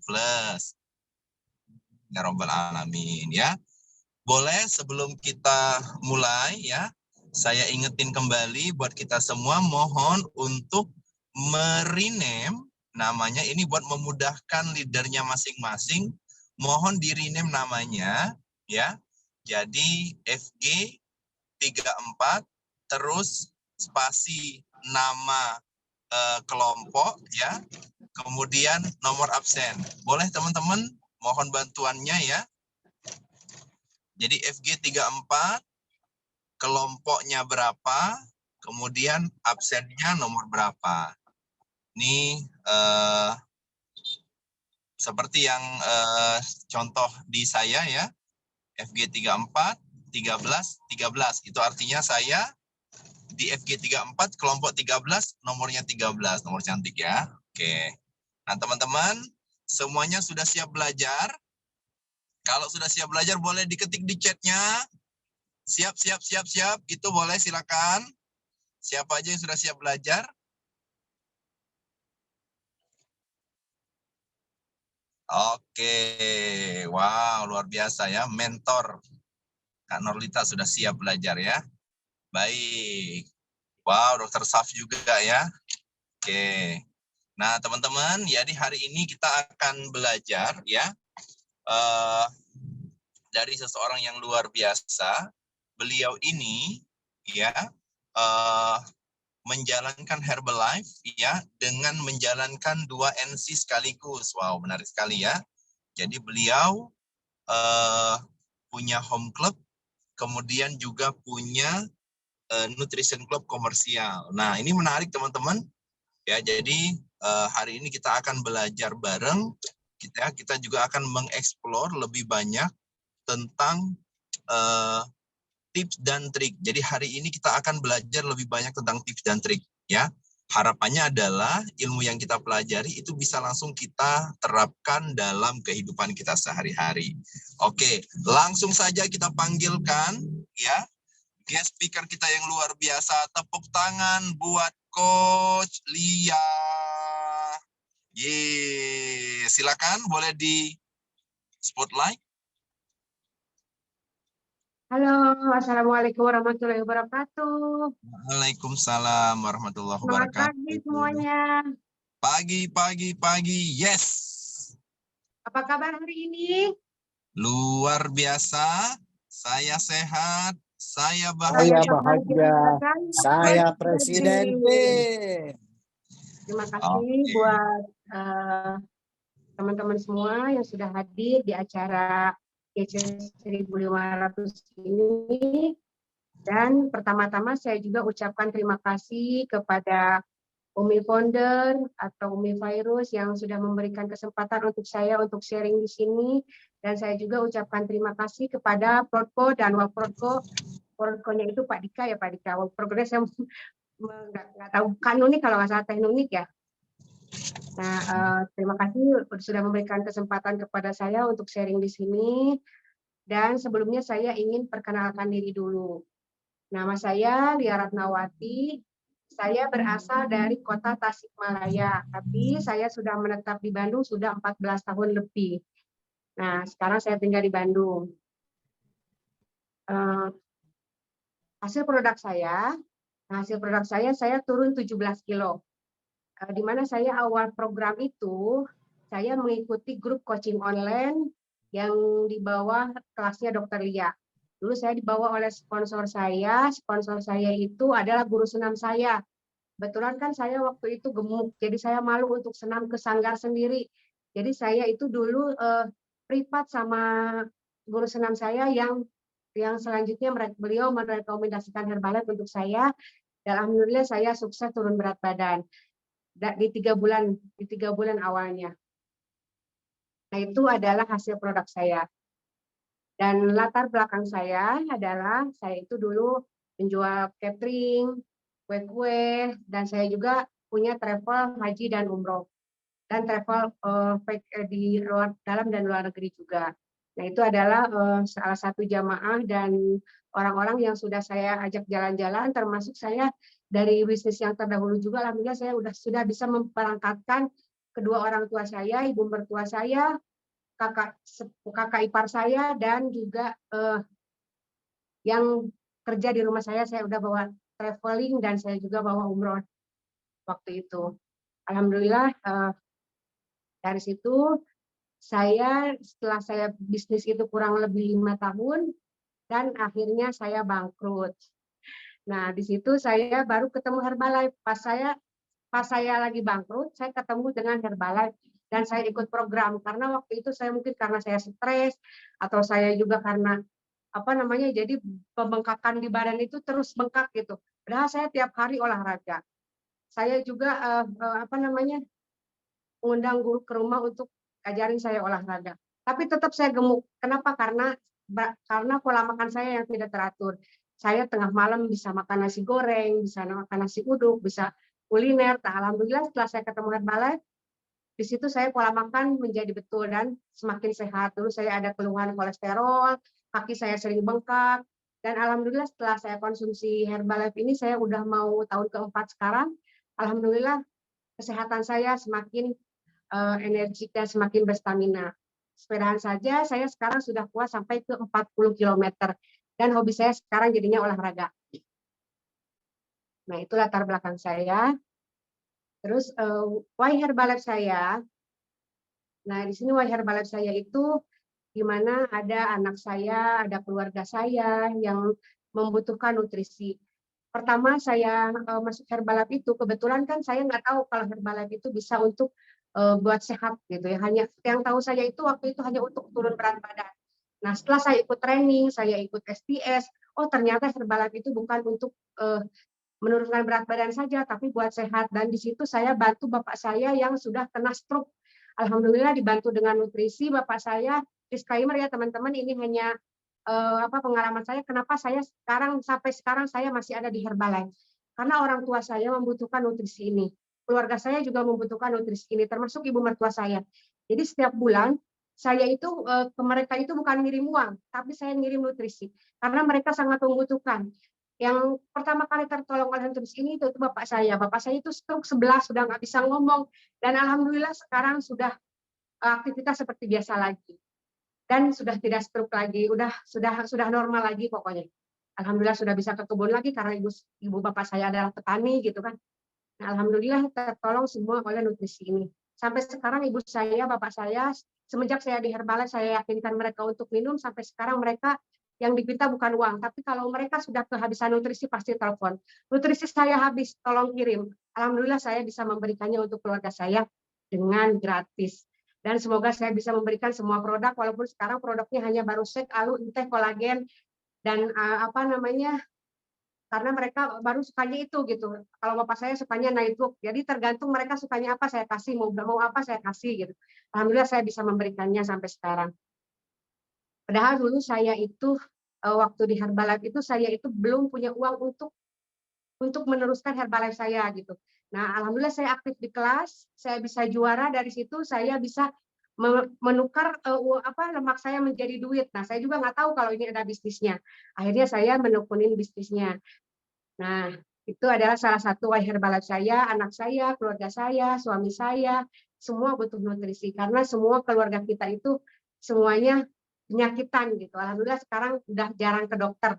plus. Ya Rabbal Alamin ya. Boleh sebelum kita mulai ya, saya ingetin kembali buat kita semua, mohon untuk merename namanya, ini buat memudahkan leadernya masing-masing, mohon di rename namanya ya. Jadi FG 34 terus spasi nama kelompok ya, kemudian nomor absen. Boleh teman-teman, mohon bantuannya ya. Jadi FG 34, kelompoknya berapa, kemudian absennya nomor berapa. Ini seperti yang contoh di saya ya, FG 34, 13, 13. Itu artinya saya di FG 34, kelompok 13, nomornya 13, nomor cantik ya. Oke. Nah teman-teman, semuanya sudah siap belajar? Kalau sudah siap belajar, boleh diketik di chatnya. Siap, siap, siap, siap. Gitu boleh, silakan. Siapa aja yang sudah siap belajar? Oke. Wow, luar biasa ya. Mentor Kak Norlita sudah siap belajar ya. Baik. Wow, Dokter Saf juga ya. Oke. Nah, teman-teman, jadi hari ini kita akan belajar ya. Dari seseorang yang luar biasa. Beliau ini ya menjalankan Herbalife ya dengan menjalankan 2 NC sekaligus. Wow, menarik sekali ya. Jadi beliau punya home club, kemudian juga punya nutrition club komersial. Nah, ini menarik teman-teman. Ya, jadi hari ini kita akan belajar bareng. Kita juga akan mengeksplor lebih banyak tentang tips dan trik. Jadi hari ini kita akan belajar lebih banyak tentang tips dan trik ya. Harapannya adalah ilmu yang kita pelajari itu bisa langsung kita terapkan dalam kehidupan kita sehari-hari. Oke, langsung saja kita panggilkan ya guest speaker kita yang luar biasa. Tepuk tangan buat Coach Lia. Yeay, silakan boleh di spotlight. Halo, Assalamualaikum warahmatullahi wabarakatuh. Waalaikumsalam warahmatullahi Selamat wabarakatuh. pagi semuanya. Pagi, yes. Apa kabar hari ini? Luar biasa, saya sehat, saya Saya bahagia. bahagia, saya presiden B. Terima kasih buat teman-teman semua yang sudah hadir di acara GC 1500 ini. Dan pertama-tama saya juga ucapkan terima kasih kepada Umi Founder atau Umi Virus yang sudah memberikan kesempatan untuk saya untuk sharing di sini. Dan saya juga ucapkan terima kasih kepada Protko dan Waprodko. Protkonya itu Pak Dika ya Pak Dika. Waprodkonya saya nggak tahu kanonik kalau nggak salah teknonik ya. Nah, terima kasih sudah memberikan kesempatan kepada saya untuk sharing di sini. Dan sebelumnya saya ingin perkenalkan diri dulu. Nama saya Lia Ratnawati. Saya berasal dari kota Tasikmalaya, tapi saya sudah menetap di Bandung sudah 14 tahun lebih. Nah, sekarang saya tinggal di Bandung. Hasil produk saya turun 17 kilo. Di mana saya awal program itu, saya mengikuti grup coaching online yang di bawah kelasnya Dr. Lia. Dulu saya dibawa oleh sponsor saya itu adalah guru senam saya. Kebetulan kan saya waktu itu gemuk, jadi saya malu untuk senam ke sanggar sendiri. Jadi saya itu dulu privat sama guru senam saya yang selanjutnya beliau merekomendasikan Herbalife untuk saya. Dan alhamdulillah saya sukses turun berat badan di 3 bulan awalnya. Nah, itu adalah hasil produk saya. Dan latar belakang saya adalah saya itu dulu menjual catering, kue-kue, dan saya juga punya travel haji dan umroh, dan travel di dalam dan luar negeri juga. Nah, itu adalah salah satu jamaah dan orang-orang yang sudah saya ajak jalan-jalan, termasuk saya dari bisnis yang terdahulu juga, alhamdulillah saya sudah bisa memperangkatkan kedua orang tua saya, ibu mertua saya, kakak ipar saya, dan juga yang kerja di rumah saya udah bawa traveling dan saya juga bawa umroh waktu itu. Alhamdulillah dari situ setelah saya bisnis itu kurang lebih 5 tahun dan akhirnya saya bangkrut. Nah, di situ saya baru ketemu Herbalife. Pas saya lagi bangkrut, saya ketemu dengan Herbalife dan saya ikut program karena waktu itu saya mungkin karena saya stres atau saya juga karena jadi pembengkakan di badan itu terus bengkak gitu. Padahal saya tiap hari olahraga. Saya juga mengundang guru ke rumah untuk ajarin saya olahraga. Tapi tetap saya gemuk. Kenapa? Karena pola makan saya yang tidak teratur. Saya tengah malam bisa makan nasi goreng, bisa makan nasi uduk, bisa kuliner. Nah, alhamdulillah setelah saya ketemu Herbalife, di situ saya pola makan menjadi betul dan semakin sehat. Dulu saya ada keluhan kolesterol, kaki saya sering bengkak, dan alhamdulillah setelah saya konsumsi Herbalife ini, saya udah mau tahun keempat sekarang. Alhamdulillah kesehatan saya semakin energik dan semakin berstamina. Sepedaan saja saya sekarang sudah kuat sampai ke 40 km. Dan hobi saya sekarang jadinya olahraga. Nah, itu latar belakang saya. Terus why Herbalife saya? Nah, di sini why Herbalife saya itu di mana ada anak saya, ada keluarga saya yang membutuhkan nutrisi. Pertama saya masuk Herbalife itu kebetulan kan saya nggak tahu kalau Herbalife itu bisa untuk buat sehat gitu ya. Hanya yang tahu saya itu waktu itu hanya untuk turun berat badan. Nah, setelah saya ikut training, saya ikut STS, oh ternyata Herbalife itu bukan untuk menurunkan berat badan saja, tapi buat sehat. Dan di situ saya bantu bapak saya yang sudah kena stroke. Alhamdulillah dibantu dengan nutrisi bapak saya. Disclaimer ya teman-teman, ini hanya pengalaman saya. Kenapa saya sampai sekarang saya masih ada di Herbalife? Karena orang tua saya membutuhkan nutrisi ini. Keluarga saya juga membutuhkan nutrisi ini, termasuk ibu mertua saya. Jadi setiap bulan saya itu ke mereka itu bukan ngirim uang, tapi saya ngirim nutrisi karena mereka sangat membutuhkan. Yang pertama kali tertolong oleh nutrisi ini itu bapak saya. Bapak saya itu stroke 11, sudah nggak bisa ngomong, dan alhamdulillah sekarang sudah aktivitas seperti biasa lagi dan sudah tidak stroke lagi, sudah normal lagi pokoknya. Alhamdulillah sudah bisa ke kebun lagi karena ibu bapak saya adalah petani gitu kan. Nah, alhamdulillah tertolong semua oleh nutrisi ini. Sampai sekarang ibu saya, bapak saya, semenjak saya di Herbalife, saya yakinkan mereka untuk minum, sampai sekarang mereka yang dipinta bukan uang, tapi kalau mereka sudah kehabisan nutrisi pasti telepon. Nutrisi saya habis, tolong kirim. Alhamdulillah saya bisa memberikannya untuk keluarga saya dengan gratis. Dan semoga saya bisa memberikan semua produk, walaupun sekarang produknya hanya baru shake, alu, teh, kolagen, dan karena mereka baru sukanya itu gitu. Kalau bapak saya sukanya nightbook, jadi tergantung mereka sukanya apa saya kasih, mau apa saya kasih gitu. Alhamdulillah saya bisa memberikannya sampai sekarang. Padahal dulu saya itu waktu di Herbalife itu saya itu belum punya uang untuk meneruskan Herbalife saya gitu. Nah, alhamdulillah saya aktif di kelas, saya bisa juara, dari situ saya bisa menukar lemak saya menjadi duit. Nah, saya juga nggak tahu kalau ini ada bisnisnya. Akhirnya saya menekunin bisnisnya. Nah, itu adalah salah satu why Herbalife saya, anak saya, keluarga saya, suami saya, semua butuh nutrisi karena semua keluarga kita itu semuanya penyakitan gitu. Alhamdulillah sekarang udah jarang ke dokter.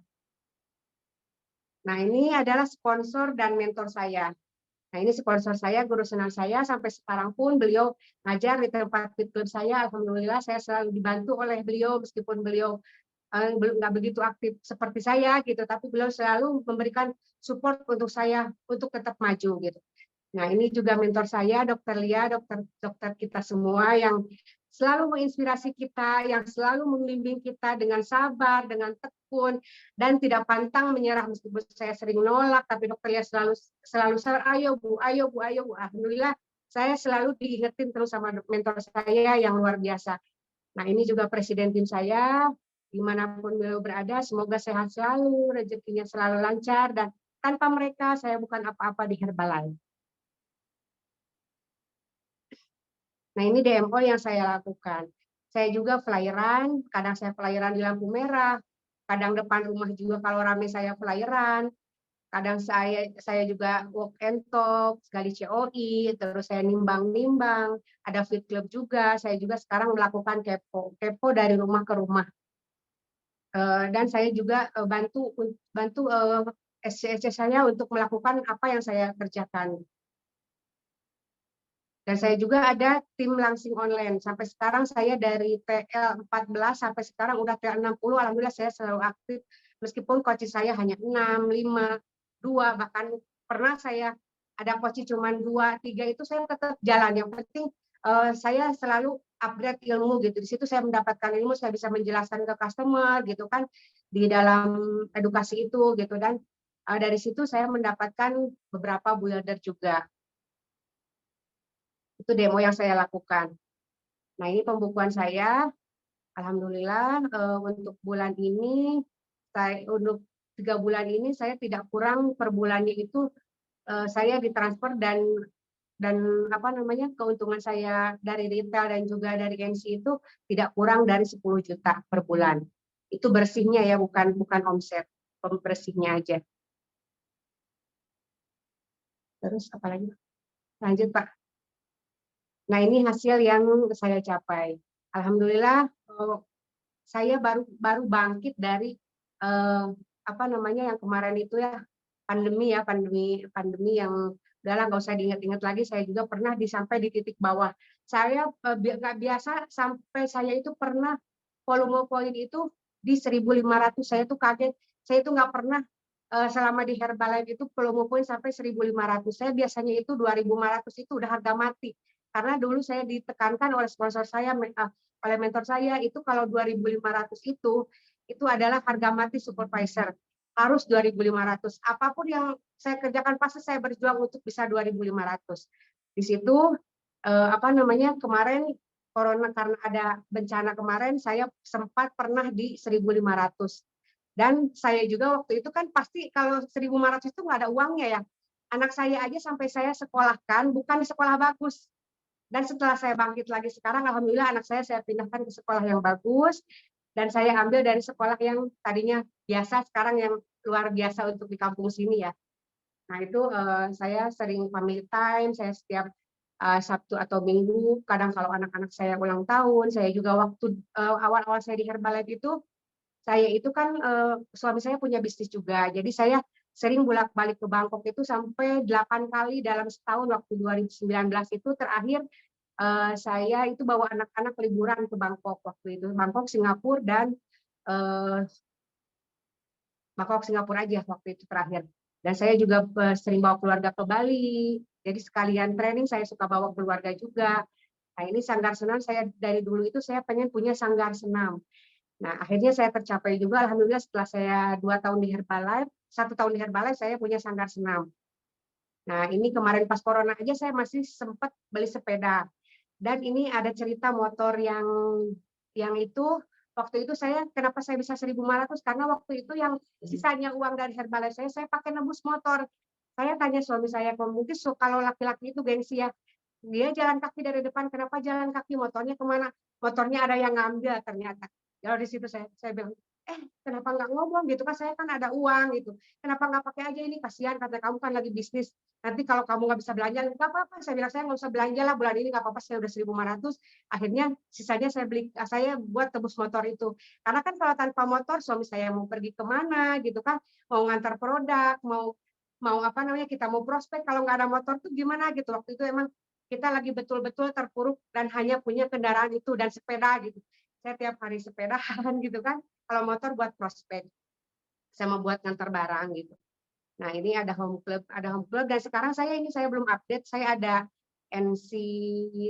Nah, ini adalah sponsor dan mentor saya. Nah, ini sponsor saya, guru senam saya, sampai sekarang pun beliau ngajar di tempat fit club saya. Alhamdulillah saya selalu dibantu oleh beliau, meskipun beliau nggak begitu aktif seperti saya gitu, tapi beliau selalu memberikan support untuk saya untuk tetap maju gitu. Nah, ini juga mentor saya, Dokter Lia, dokter kita semua yang selalu menginspirasi kita, yang selalu membimbing kita dengan sabar, dengan tekun, dan tidak pantang menyerah meskipun saya sering nolak, tapi Dokter Lia selalu ayo Bu, ayo Bu, ayo Bu. Alhamdulillah saya selalu diingetin terus sama mentor saya yang luar biasa. Nah, ini juga presiden tim saya, dimanapun beliau berada, semoga sehat selalu, rezekinya selalu lancar, dan tanpa mereka saya bukan apa-apa di Herbalife. Nah, ini DMO yang saya lakukan. Saya juga flyeran, kadang saya flyeran di lampu merah, kadang depan rumah juga kalau ramai saya flyeran, kadang saya juga walk and talk, sekali COI, terus saya nimbang-nimbang, ada fit club juga, saya juga sekarang melakukan kepo dari rumah ke rumah. Dan saya juga bantu SC saya untuk melakukan apa yang saya kerjakan. Dan saya juga ada tim langsing online. Sampai sekarang saya dari TL 14 sampai sekarang udah TL 60, alhamdulillah saya selalu aktif. Meskipun coach saya hanya 6, 5, 2, bahkan pernah saya ada coach cuma 2, 3, itu saya tetap jalan. Yang penting saya selalu upgrade ilmu gitu. Di situ saya mendapatkan ilmu, saya bisa menjelaskan ke customer gitu kan di dalam edukasi itu gitu. Dan dari situ saya mendapatkan beberapa builder juga. Itu demo yang saya lakukan. Nah, ini pembukuan saya. Alhamdulillah untuk bulan ini, untuk 3 bulan ini saya tidak kurang per bulannya itu saya ditransfer dan apa namanya keuntungan saya dari retail dan juga dari NC itu tidak kurang dari 10 juta per bulan. Itu bersihnya ya, bukan omset, bersihnya aja. Terus apa lagi? Lanjut Pak. Nah, ini hasil yang saya capai. Alhamdulillah, saya baru bangkit dari apa namanya yang kemarin itu ya, pandemi yang udahlah nggak usah diingat-ingat lagi. Saya juga pernah sampai di titik bawah. Saya nggak biasa sampai saya itu pernah volume poin itu di 1.500. Saya tuh kaget. Saya itu nggak pernah selama di Herbalife itu volume poin sampai 1.500. Saya biasanya itu 2.500 itu udah harga mati. Karena dulu saya ditekankan oleh sponsor saya, oleh mentor saya, itu kalau 2.500 itu adalah harga mati supervisor. Harus 2.500. Apapun yang saya kerjakan pasti saya berjuang untuk bisa 2.500. Di situ apa namanya kemarin corona karena ada bencana kemarin saya sempat pernah di 1.500. Dan saya juga waktu itu kan pasti kalau 1.500 itu nggak ada uangnya ya. Anak saya aja sampai saya sekolahkan bukan di sekolah bagus. Dan setelah saya bangkit lagi sekarang, alhamdulillah anak saya pindahkan ke sekolah yang bagus, dan saya ambil dari sekolah yang tadinya biasa, sekarang yang luar biasa untuk di kampung sini ya. Nah itu saya sering family time, saya setiap Sabtu atau Minggu, kadang kalau anak-anak saya ulang tahun, saya juga waktu awal-awal saya di Herbalife itu, saya itu kan suami saya punya bisnis juga, jadi saya sering bolak-balik ke Bangkok itu sampai 8 kali dalam setahun. Waktu 2019 itu terakhir saya itu bawa anak-anak liburan ke Bangkok waktu itu, Bangkok, Singapura, dan Bangkok, Singapura aja waktu itu terakhir. Dan saya juga sering bawa keluarga ke Bali, jadi sekalian training saya suka bawa keluarga juga. Nah ini sanggar senam, saya dari dulu itu saya pengen punya sanggar senam. Nah, akhirnya saya tercapai juga. Alhamdulillah setelah saya 2 tahun di Herbalife, 1 tahun di Herbalife, saya punya sanggar senam. Nah, ini kemarin pas corona aja saya masih sempat beli sepeda. Dan ini ada cerita motor yang itu, waktu itu saya, kenapa saya bisa 1.500? Karena waktu itu yang sisanya uang dari Herbalife saya pakai nebus motor. Saya tanya suami saya, mungkin kalau laki-laki itu gengsi ya, dia jalan kaki dari depan, kenapa jalan kaki, motornya kemana? Motornya ada yang ngambil ternyata. Kalau di situ saya bilang, kenapa nggak ngomong gitu kan, saya kan ada uang gitu. Kenapa nggak pakai aja ini, kasihan karena kamu kan lagi bisnis. Nanti kalau kamu nggak bisa belanja, nggak apa-apa. Saya bilang saya nggak usah belanja lah bulan ini, nggak apa-apa. Saya udah 1.500. Akhirnya sisanya saya buat tebus motor itu. Karena kan kalau tanpa motor, suami saya mau pergi kemana gitu kan, mau ngantar produk, mau apa namanya, kita mau prospek, kalau nggak ada motor tuh gimana gitu. Waktu itu emang kita lagi betul-betul terpuruk dan hanya punya kendaraan itu dan sepeda gitu. Saya tiap hari sepedahan gitu kan. Kalau motor buat prospek sama buat ngantar barang gitu. Nah, ini ada home club dan sekarang saya belum update. Saya ada NC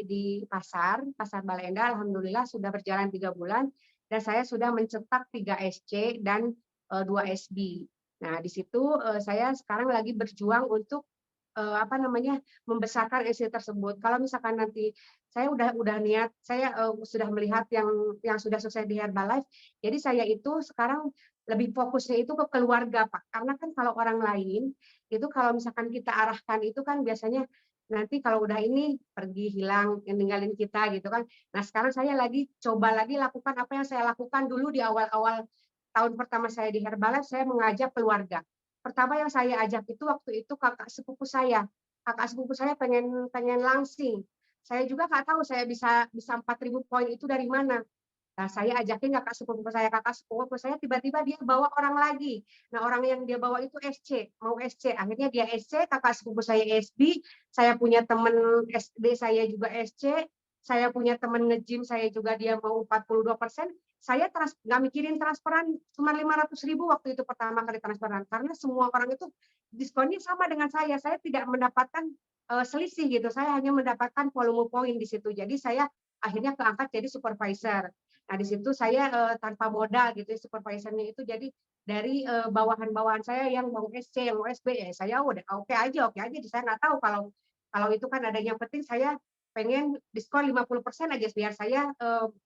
di pasar Balenda, alhamdulillah sudah berjalan 3 bulan dan saya sudah mencetak 3 SC dan 2 SB. Nah, di situ saya sekarang lagi berjuang untuk apa namanya membesarkan SC tersebut. Kalau misalkan nanti saya udah niat, saya sudah melihat yang sudah sukses di Herbalife. Jadi saya itu sekarang lebih fokusnya itu ke keluarga, Pak. Karena kan kalau orang lain itu kalau misalkan kita arahkan itu kan biasanya nanti kalau udah ini pergi hilang ninggalin kita gitu kan. Nah, sekarang saya coba lagi lakukan apa yang saya lakukan dulu di awal-awal tahun pertama saya di Herbalife, saya mengajak keluarga. pertama yang saya ajak itu waktu itu kakak sepupu saya. Kakak sepupu saya pengen langsing. Saya juga nggak tahu saya bisa 4.000 poin itu dari mana. Nah, saya ajakin kakak sepupu saya tiba-tiba dia bawa orang lagi. Nah, orang yang dia bawa itu SC, mau SC. Akhirnya dia SC, kakak sepupu saya SB, saya punya teman SD saya juga SC, saya punya teman nge-gym saya juga dia mau 42%. Saya nggak mikirin transferan, cuma 500.000 waktu itu pertama kali transferan. Karena semua orang itu diskonnya sama dengan saya. Saya tidak mendapatkan selisih gitu. Saya hanya mendapatkan volume poin di situ. Jadi saya akhirnya keangkat jadi supervisor. Nah, di situ saya tanpa modal gitu ya, supervisornya itu jadi dari bawahan-bawahan saya yang mau SC, yang mau SB ya saya udah oke aja. Saya nggak tahu kalau itu kan ada yang penting saya pengen diskon 50% aja biar saya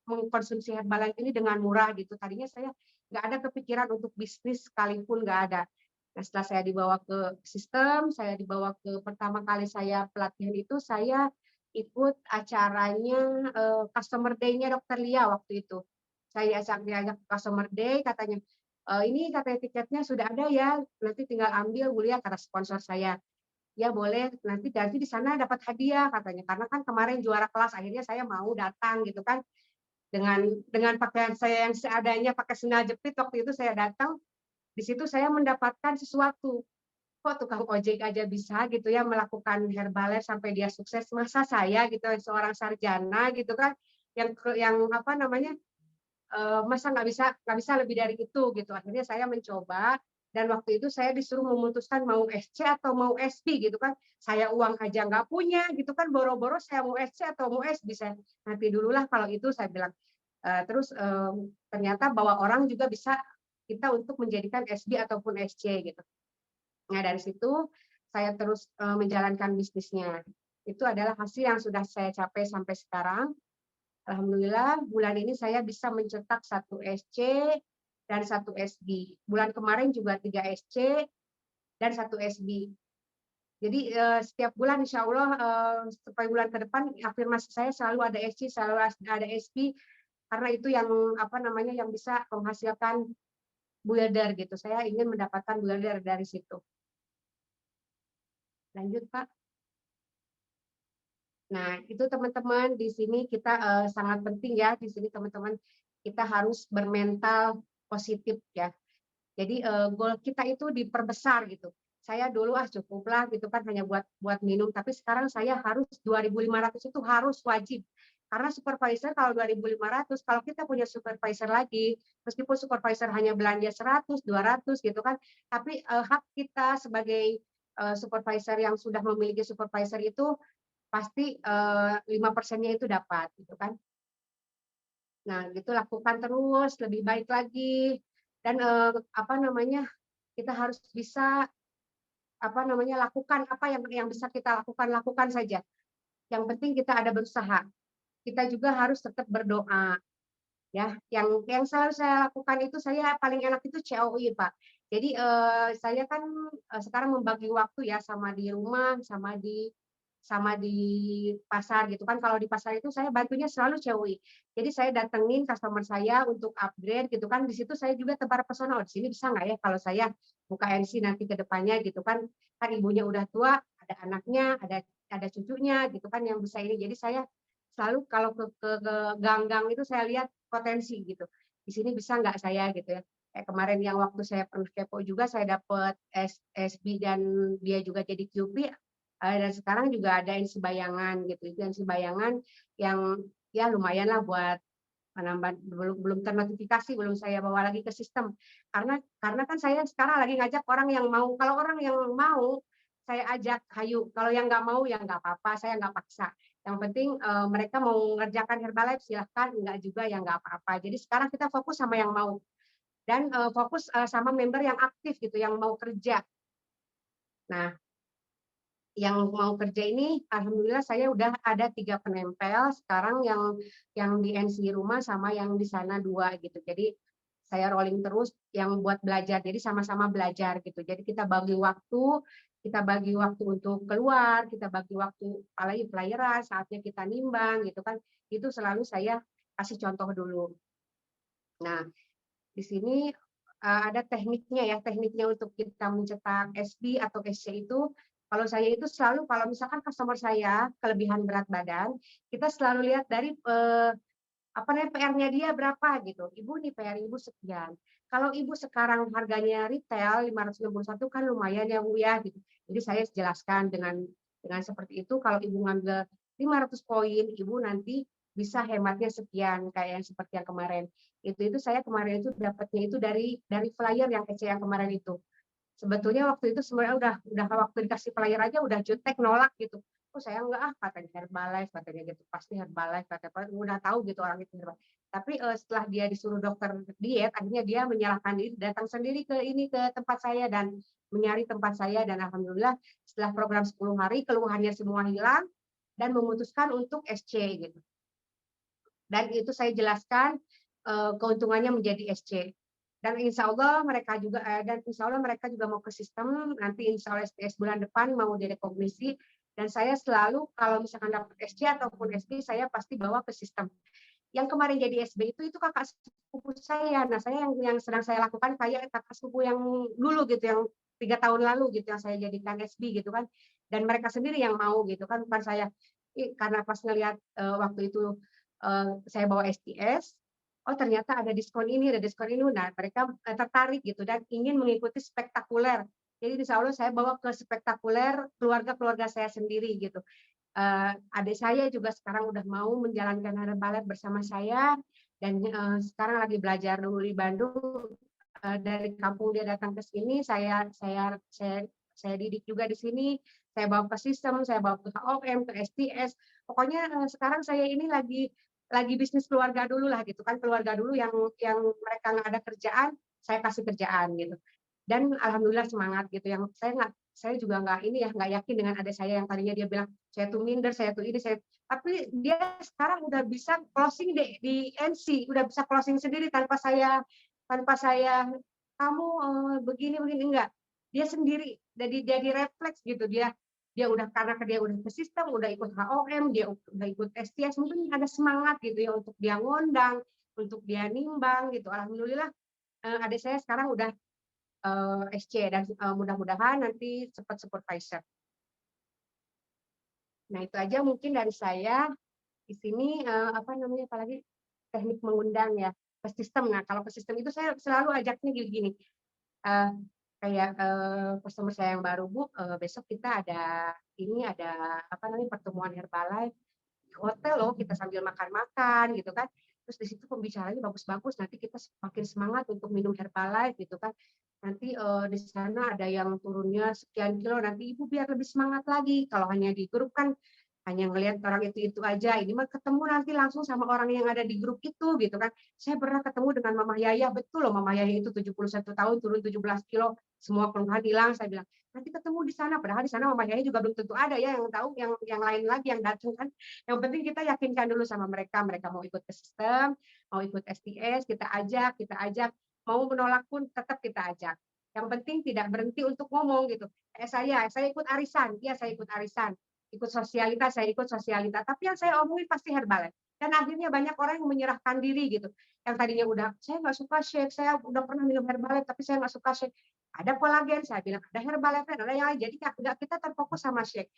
mengkonsumsi Herbalife ini dengan murah gitu. Tadinya saya nggak ada kepikiran untuk bisnis sekalipun nggak ada. Nah, setelah saya dibawa ke sistem, saya dibawa ke pertama kali saya pelatihan itu saya ikut acaranya Customer Day-nya Dokter Lia waktu itu. Saya diajak Customer Day, katanya, ini katanya tiketnya sudah ada ya, nanti tinggal ambil Bu Lia, kata sponsor saya. Ya boleh, nanti di sana dapat hadiah katanya. Karena kan kemarin juara kelas, akhirnya saya mau datang gitu kan. Dengan pakaian saya yang seadanya, pakai sendal jepit waktu itu saya datang, di situ saya mendapatkan sesuatu. Kok tukang ojek aja bisa gitu ya melakukan Herbalife sampai dia sukses, masa saya gitu seorang sarjana gitu kan yang apa namanya masa nggak bisa lebih dari itu gitu. Akhirnya saya mencoba dan waktu itu saya disuruh memutuskan mau SC atau mau SB gitu kan. Saya uang aja nggak punya gitu kan, boro-boro saya mau SC atau mau SB, saya nanti dululah kalau itu saya bilang. Terus ternyata bawa orang juga bisa kita untuk menjadikan SB ataupun SC gitu. Nah, dari situ saya terus menjalankan bisnisnya. Itu adalah hasil yang sudah saya capai sampai sekarang. Alhamdulillah, bulan ini saya bisa mencetak 1 SC dan 1 SB. Bulan kemarin juga 3 SC dan 1 SB. Jadi setiap bulan insya Allah sampai bulan ke depan afirmasi saya selalu ada SC, selalu ada SB, karena itu yang apa namanya yang bisa menghasilkan builder gitu. Saya ingin mendapatkan builder dari situ. Lanjut, Pak. Nah, itu teman-teman di sini kita sangat penting ya di sini teman-teman kita harus bermental positif ya. Jadi goal kita itu diperbesar gitu. Saya dulu cukuplah gitu kan hanya buat minum, tapi sekarang saya harus 2.500 itu harus wajib. Karena supervisor kalau 2.500, kalau kita punya supervisor lagi, meskipun supervisor hanya belanja 100, 200 gitu kan, tapi hak kita sebagai supervisor yang sudah memiliki supervisor itu pasti 5%-nya itu dapat gitu kan. Nah, gitu lakukan terus lebih baik lagi dan apa namanya? Kita harus bisa apa namanya? Lakukan apa yang bisa kita lakukan saja. Yang penting kita ada berusaha. Kita juga harus tetap berdoa. Ya, yang selalu saya lakukan itu saya paling enak itu COI, Pak. Jadi saya kan sekarang membagi waktu ya sama di rumah sama di pasar gitu kan. Kalau di pasar itu saya bantunya selalu COI. Jadi saya datengin customer saya untuk upgrade gitu kan. Di situ saya juga tebar pesona, di sini bisa nggak ya kalau saya buka NC nanti ke depannya gitu kan. Kan ibunya udah tua, ada anaknya, ada cucunya gitu kan yang bisa ini. Jadi saya selalu kalau ke gang-gang itu saya lihat potensi gitu. Di sini bisa nggak saya gitu ya. Kayak kemarin yang waktu saya pernah kepo juga saya dapat SB dan dia juga jadi QP. Dan sekarang juga ada NC bayangan gitu. Itu NC bayangan yang ya lumayan lah buat menambah, belum ternotifikasi, belum saya bawa lagi ke sistem. Karena kan saya sekarang lagi ngajak orang yang mau. Kalau orang yang mau saya ajak hayu. Kalau yang nggak mau ya nggak apa-apa, saya nggak paksa. Yang penting mereka mau mengerjakan Herbalife silahkan, enggak juga ya nggak apa-apa. Jadi sekarang kita fokus sama yang mau dan fokus sama member yang aktif gitu, yang mau kerja. Nah, yang mau kerja ini, alhamdulillah saya udah ada 3 penempel sekarang yang di NC rumah sama yang di sana 2 gitu. Jadi saya rolling terus yang buat belajar. Jadi sama-sama belajar gitu. Jadi kita bagi waktu untuk keluar, kita bagi waktu apalagi pelayaran, saatnya kita nimbang gitu kan. Itu selalu saya kasih contoh dulu. Nah, di sini ada tekniknya ya, tekniknya untuk kita mencetak SB atau SC itu, kalau saya itu selalu kalau misalkan customer saya kelebihan berat badan, kita selalu lihat dari, apa namanya, PR-nya dia berapa gitu. Ibu nih PR Ibu sekian. Kalau Ibu sekarang harganya retail 561 kan lumayan ya Bu ya gitu. Jadi saya jelaskan dengan seperti itu, kalau Ibu ngambil 500 poin, Ibu nanti bisa hematnya sekian kayak yang seperti yang kemarin. Itu saya kemarin itu dapatnya itu dari flyer yang kece yang kemarin itu. Sebetulnya waktu itu sebenarnya udah waktu dikasih flyer aja udah jutek nolak gitu. Oh saya enggak ah katanya Herbalife katanya gitu. Pasti Herbalife katanya udah tahu gitu orang itu Herbalife. Tapi setelah dia disuruh dokter diet akhirnya dia menyalahkan diri datang sendiri ke tempat saya dan mencari tempat saya dan alhamdulillah setelah program 10 hari keluhannya semua hilang dan memutuskan untuk SC gitu. Dan itu saya jelaskan keuntungannya menjadi SC. Dan insya Allah mereka juga mau ke sistem nanti insya Allah STS bulan depan mau direkognisi dan saya selalu kalau misalkan dapat SC ataupun SB saya pasti bawa ke sistem. Yang kemarin jadi SB itu kakak sepupu saya. Nah saya yang sedang saya lakukan kayak kakak sepupu yang dulu gitu yang 3 tahun lalu gitu yang saya jadikan SB gitu kan. Dan mereka sendiri yang mau gitu kan bukan saya. Karena pas ngelihat waktu itu saya bawa STS, oh ternyata ada diskon ini, ada diskon ini. Nah, mereka tertarik gitu dan ingin mengikuti spektakuler. Jadi insya Allah saya bawa ke spektakuler keluarga-keluarga saya sendiri gitu. Adik saya juga sekarang udah mau menjalankan Herbalife bersama saya dan sekarang lagi belajar dulu di Bandung. Dari kampung dia datang ke sini, saya didik juga di sini. Saya bawa ke sistem, saya bawa ke HOM, ke STS. Pokoknya sekarang saya ini lagi bisnis keluarga dulu lah gitu kan keluarga dulu yang mereka nggak ada kerjaan saya kasih kerjaan gitu dan alhamdulillah semangat gitu yang saya juga nggak yakin dengan adik saya yang tadinya dia bilang saya tuh minder saya tuh ini saya tapi dia sekarang udah bisa closing di NC udah bisa closing sendiri tanpa saya kamu begini begini enggak dia sendiri jadi refleks gitu dia udah karena dia udah ke sistem, udah ikut HOM, dia udah ikut STS, mungkin ada semangat gitu ya untuk dia ngondang, untuk dia nimbang gitu. Alhamdulillah adik saya sekarang udah SC dan mudah-mudahan nanti cepat supervisor. Nah itu aja mungkin dari saya di sini apa namanya apalagi teknik mengundang ya ke sistem. Nah kalau ke sistem itu saya selalu ajaknya gini-gini. Kayak customer saya yang baru Bu, besok kita ada apa namanya pertemuan Herbalife di hotel loh, kita sambil makan-makan gitu kan. Terus di situ pembicaranya bagus-bagus, nanti kita semakin semangat untuk minum Herbalife gitu kan. Nanti di sana ada yang turunnya sekian kilo, nanti Ibu biar lebih semangat lagi. Kalau hanya di grup kan hanya ngelihat orang itu aja. Ini mah ketemu nanti langsung sama orang yang ada di grup itu gitu kan. Saya pernah ketemu dengan Mama Yaya, betul loh Mama Yaya itu 71 tahun turun 17 kilo, semua keluhan hilang. Saya bilang, nanti ketemu di sana. Padahal di sana Mama Yaya juga belum tentu ada ya yang tahu yang lain lagi yang datang kan. Yang penting kita yakinkan dulu sama mereka mau ikut ke sistem, mau ikut STS, kita ajak, mau menolak pun tetap kita ajak. Yang penting tidak berhenti untuk ngomong gitu. Saya ikut arisan, ya saya ikut arisan saya ikut sosialitas, tapi yang saya omongin pasti Herbalife. Dan akhirnya banyak orang yang menyerahkan diri gitu. Yang tadinya saya nggak suka shake, saya udah pernah minum Herbalife, tapi saya nggak suka shake. Ada kolagen, saya bilang ada Herbalife, ada yang lain. Jadi nggak kita terfokus sama shake.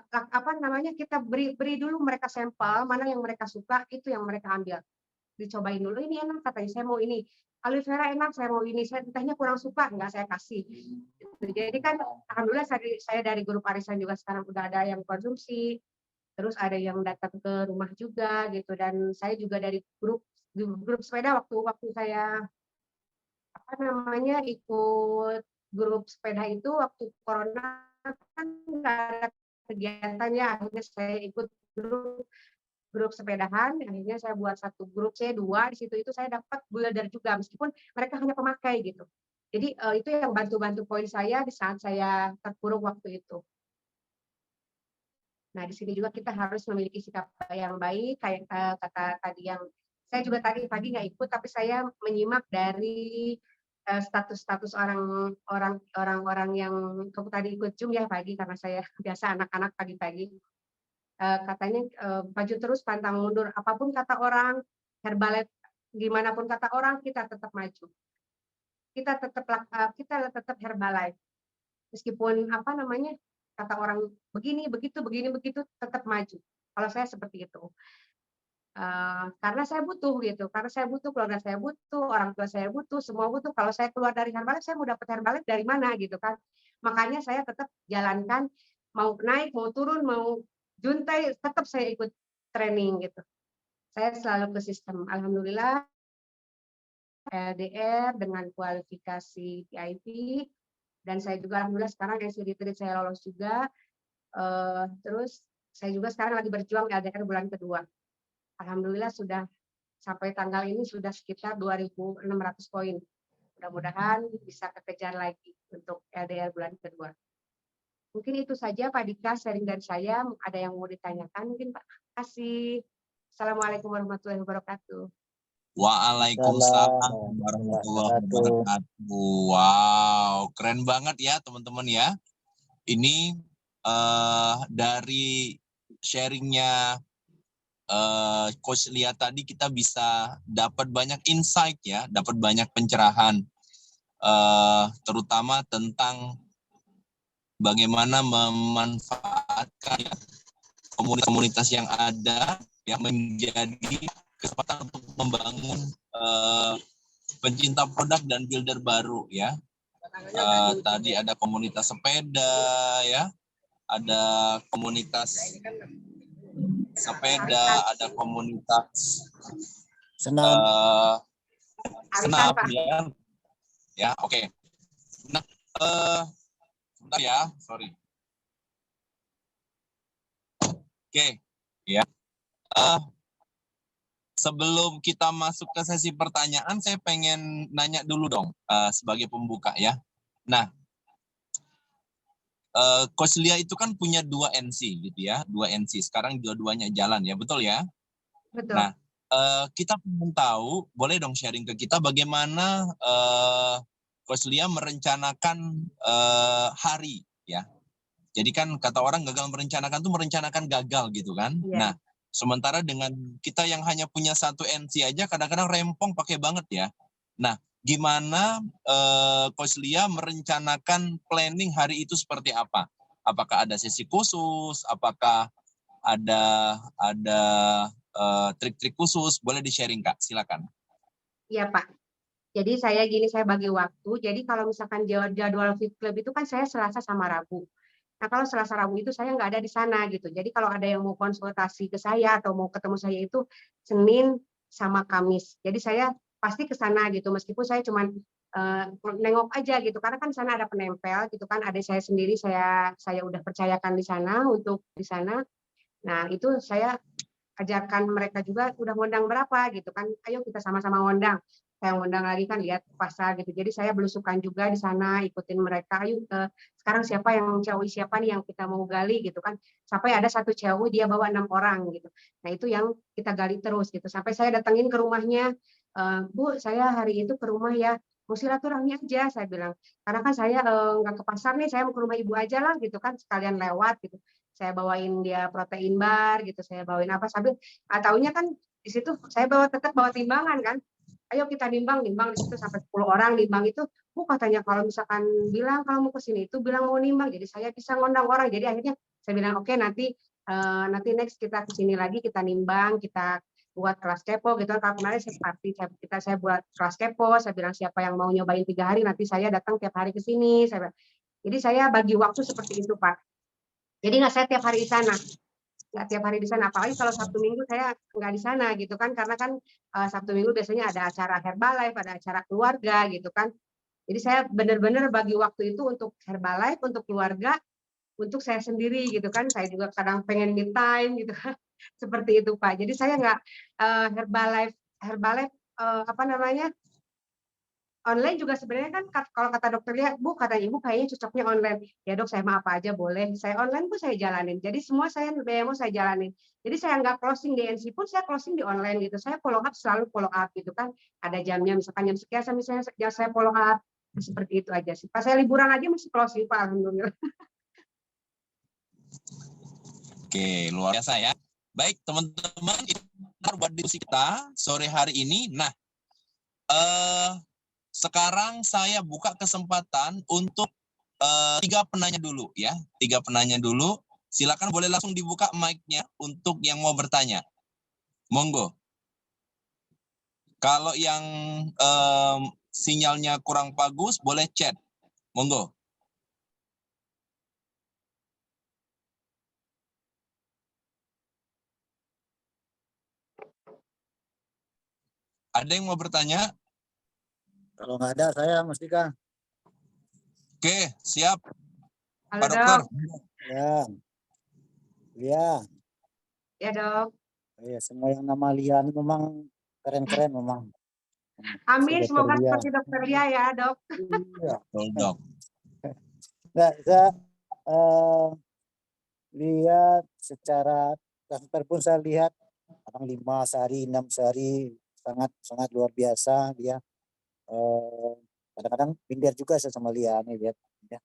Apa namanya kita beri dulu mereka sampel, mana yang mereka suka, itu yang mereka ambil. Dicobain dulu, ini enak katanya, saya mau ini. Aloe vera enak, saya mau ini. Saya tehnya kurang suka, enggak saya kasih. Jadi kan alhamdulillah saya dari grup arisan juga sekarang udah ada yang konsumsi, terus ada yang datang ke rumah juga gitu dan saya juga dari grup sepeda waktu saya apa namanya ikut grup sepeda itu waktu corona kan nggak ada kegiatannya akhirnya saya ikut grup sepedahan akhirnya saya buat satu grup C2 di situ itu saya dapat builder juga meskipun mereka hanya pemakai gitu. Jadi itu yang bantu-bantu poin saya di saat saya terpuruk waktu itu. Nah, di sini juga kita harus memiliki sikap yang baik, kayak kata tadi yang saya juga tadi pagi nggak ikut, tapi saya menyimak dari status-status orang-orang yang kamu tadi ikut Zoom ya pagi karena saya biasa anak-anak pagi-pagi. Katanya maju terus pantang mundur, apapun kata orang, Herbalife gimana pun kata orang kita tetap maju. kita tetap Herbalife. Meskipun kata orang begini begitu tetap maju. Kalau saya seperti itu. Karena saya butuh gitu, keluarga saya butuh, orang tua saya butuh, semua butuh. Kalau saya keluar dari Herbalife, saya mau dapat Herbalife dari mana gitu kan. Makanya saya tetap jalankan, mau naik, mau turun, mau juntai, tetap saya ikut training gitu. Saya selalu ke sistem. Alhamdulillah LDR dengan kualifikasi VIP, dan saya juga alhamdulillah sekarang NCD saya lolos juga. Terus saya juga sekarang lagi berjuang LDR bulan kedua. Alhamdulillah sudah sampai tanggal ini sudah sekitar 2.600 poin. Mudah-mudahan bisa kekejar lagi untuk LDR bulan kedua. Mungkin itu saja Pak Dika sharing dari saya. Ada yang mau ditanyakan mungkin Pak? Terima kasih. Assalamualaikum warahmatullahi wabarakatuh. Waalaikumsalam warahmatullahi wabarakatuh. Wow, keren banget ya teman-teman ya. Ini dari sharingnya Coach Lia tadi kita bisa dapat banyak insight ya, dapat banyak pencerahan, terutama tentang bagaimana memanfaatkan ya, komunitas yang ada yang menjadi kesempatan untuk membangun pencinta produk dan builder baru ya. Tadi ada komunitas sepeda ya, ada komunitas sepeda, ada komunitas senam, senam ya, oke. Nah, sebentar ya, sorry. Oke, ya. Sebelum kita masuk ke sesi pertanyaan, saya pengen nanya dulu dong sebagai pembuka ya. Nah, Coach Lia itu kan punya 2 NC gitu ya, 2 NC. Sekarang dua-duanya jalan ya, betul ya? Betul. Nah, kita ingin tahu, boleh dong sharing ke kita bagaimana Coach Lia merencanakan hari ya. Jadi kan kata orang gagal merencanakan tuh merencanakan gagal gitu kan. Yeah. Nah, sementara dengan kita yang hanya punya 1 NC aja kadang-kadang rempong pakai banget ya. Nah, gimana Coach Lia merencanakan planning hari itu seperti apa? Apakah ada sesi khusus? Apakah ada trik-trik khusus? Boleh di-sharing Kak, silakan. Iya Pak. Jadi saya bagi waktu. Jadi kalau misalkan jadwal Fit Club itu kan saya Selasa sama Rabu. Nah kalau Selasa Rabu itu saya nggak ada di sana gitu. Jadi kalau ada yang mau konsultasi ke saya atau mau ketemu saya itu Senin sama Kamis. Jadi saya pasti ke sana gitu. Meskipun saya cuma nengok aja gitu. Karena kan sana ada penempel gitu kan. Adik saya sendiri saya udah percayakan di sana untuk di sana. Nah itu saya ajarkan mereka juga udah ngundang berapa gitu kan. Ayo kita sama-sama ngundang. Saya ngundang lagi kan lihat pasar gitu. Jadi saya belusukan juga di sana, ikutin mereka. Ayo sekarang siapa nih yang kita mau gali gitu kan. Sampai ada satu cewek dia bawa 6 orang gitu. Nah itu yang kita gali terus gitu. Sampai saya datengin ke rumahnya, Bu saya hari itu ke rumah ya. Mau silaturahmi aja saya bilang. Karena kan saya nggak ke pasar nih, saya mau ke rumah ibu aja lah gitu kan. Sekalian lewat gitu. Saya bawain dia protein bar gitu. Saya bawain apa sambil taunya kan di situ saya tetap bawa timbangan kan. Ayo kita nimbang di situ sampai 10 orang nimbang itu. Bu katanya kalau misalkan bilang kalau mau ke sini itu bilang mau nimbang. Jadi saya bisa ngundang orang. Jadi akhirnya saya bilang oke, nanti next kita ke sini lagi kita nimbang, kita buat kelas kepo gitu. Kalau kemarin saya buat kelas kepo, saya bilang siapa yang mau nyobain 3 hari nanti saya datang tiap hari ke sini. Jadi saya bagi waktu seperti itu Pak. Jadi nggak saya tiap hari di sana. Nggak tiap hari di sana, apalagi kalau Sabtu Minggu saya nggak di sana gitu kan, karena kan Sabtu Minggu biasanya ada acara Herbalife, ada acara keluarga gitu kan. Jadi saya benar-benar bagi waktu itu untuk Herbalife, untuk keluarga, untuk saya sendiri gitu kan. Saya juga kadang pengen me time gitu kan. Seperti itu Pak. Jadi saya nggak Herbalife online juga sebenarnya kan kalau kata dokter Lia, Bu katanya Ibu kayaknya cocoknya online. Ya Dok, saya mah apa aja boleh. Saya online pun saya jalanin. Jadi semua saya BMO saya jalanin. Jadi saya nggak closing di NC pun saya closing di online gitu. Saya selalu follow up gitu kan. Ada jamnya misalkan jam sekian misalnya saya follow up. Seperti itu aja sih. Pas saya liburan aja masih closing Pak, alhamdulillah. Oke, luar biasa ya. Baik teman-teman, itu buat diskusi kita sore hari ini. Nah, sekarang saya buka kesempatan untuk 3 penanya dulu ya. 3 penanya dulu. Silakan boleh langsung dibuka mic-nya untuk yang mau bertanya. Monggo. Kalau yang sinyalnya kurang bagus, boleh chat. Monggo. Ada yang mau bertanya? Kalau nggak ada, saya mesti Kang. Oke, siap. Halo Pak Dokter. dok. Ya, Lia. Ya dok. Iya, semua yang nama Lia ini memang keren-keren memang. Amin, Si semoga Dr. Lia. seperti dokter Lia ya dok. Iya. Dok. Nggak, saya lihat secara transfer pun saya lihat kadang 5 sehari, 6 sehari sangat luar biasa dia. Kadang-kadang pindah juga saya sama Lia nih lihat. Ya.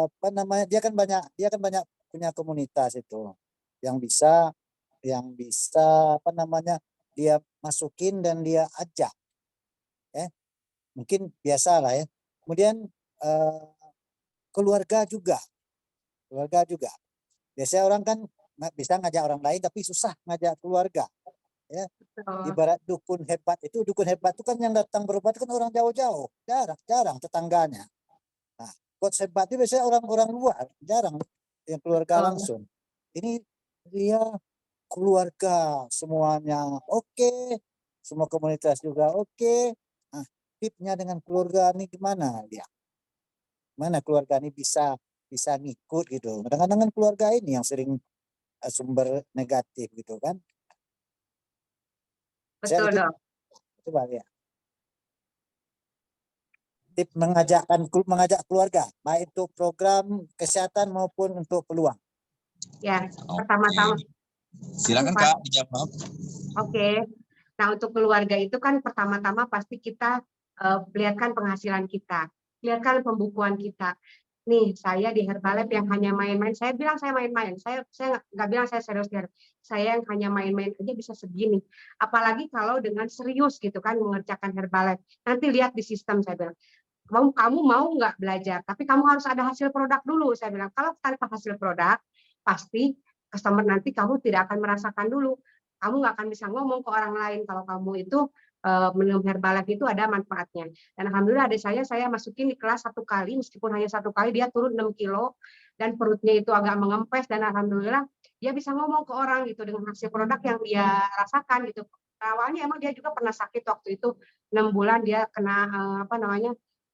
Apa namanya? Dia kan banyak punya komunitas itu yang bisa apa namanya? Dia masukin dan dia ajak. Mungkin biasa lah ya. Kemudian keluarga juga. Biasanya orang kan bisa ngajak orang lain tapi susah ngajak keluarga. Ya. Ibarat dukun hebat itu kan yang datang berobat kan orang jauh-jauh, jarang tetangganya. Nah, coach hebat itu biasanya orang-orang luar, jarang yang keluarga langsung. Ini dia keluarga semuanya oke, semua komunitas juga oke. Nah, tipsnya dengan keluarga ini gimana dia? Mana keluarga ini bisa ngikut gitu. Kadang-kadang kan keluarga ini yang sering sumber negatif gitu kan. Betul dok. Coba ya. Tip mengajak keluarga, baik untuk program kesehatan maupun untuk peluang. Ya, pertama-tama. Silakan Kak dijawab. Oke. Nah, untuk keluarga itu kan pertama-tama pasti kita lihatkan penghasilan kita, lihatkan pembukuan kita. Nih, saya di Herbalife yang hanya main-main, saya bilang saya main-main, saya nggak bilang saya serius, saya yang hanya main-main aja bisa segini. Apalagi kalau dengan serius gitu kan mengerjakan Herbalife. Nanti lihat di sistem, saya bilang. Kamu mau nggak belajar, tapi kamu harus ada hasil produk dulu, saya bilang. Kalau tanpa hasil produk, pasti customer nanti kamu tidak akan merasakan dulu. Kamu nggak akan bisa ngomong ke orang lain kalau kamu itu minum Herbalife itu ada manfaatnya. Dan alhamdulillah adik saya masukin di kelas 1 kali, meskipun hanya 1 kali dia turun 6 kilo dan perutnya itu agak mengempes, dan alhamdulillah dia bisa ngomong ke orang gitu dengan hasil produk yang dia rasakan gitu. Awalnya emang dia juga pernah sakit waktu itu 6 bulan dia kena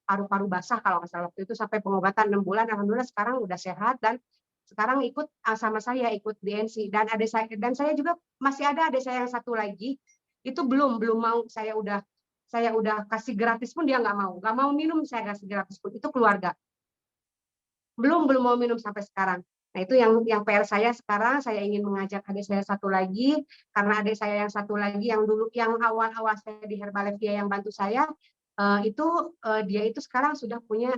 paru-paru basah kalau nggak salah waktu itu, sampai pengobatan 6 bulan. Alhamdulillah sekarang udah sehat dan sekarang ikut sama saya ikut DNC. Dan saya juga masih ada saya yang satu lagi itu belum mau, saya udah kasih gratis pun dia nggak mau minum, saya kasih gratis pun, itu keluarga belum mau minum sampai sekarang. Nah, itu yang PR saya sekarang, saya ingin mengajak adik saya satu lagi, karena adik saya yang satu lagi yang dulu yang awal-awal saya di Herbalife dia yang bantu saya, dia itu sekarang sudah punya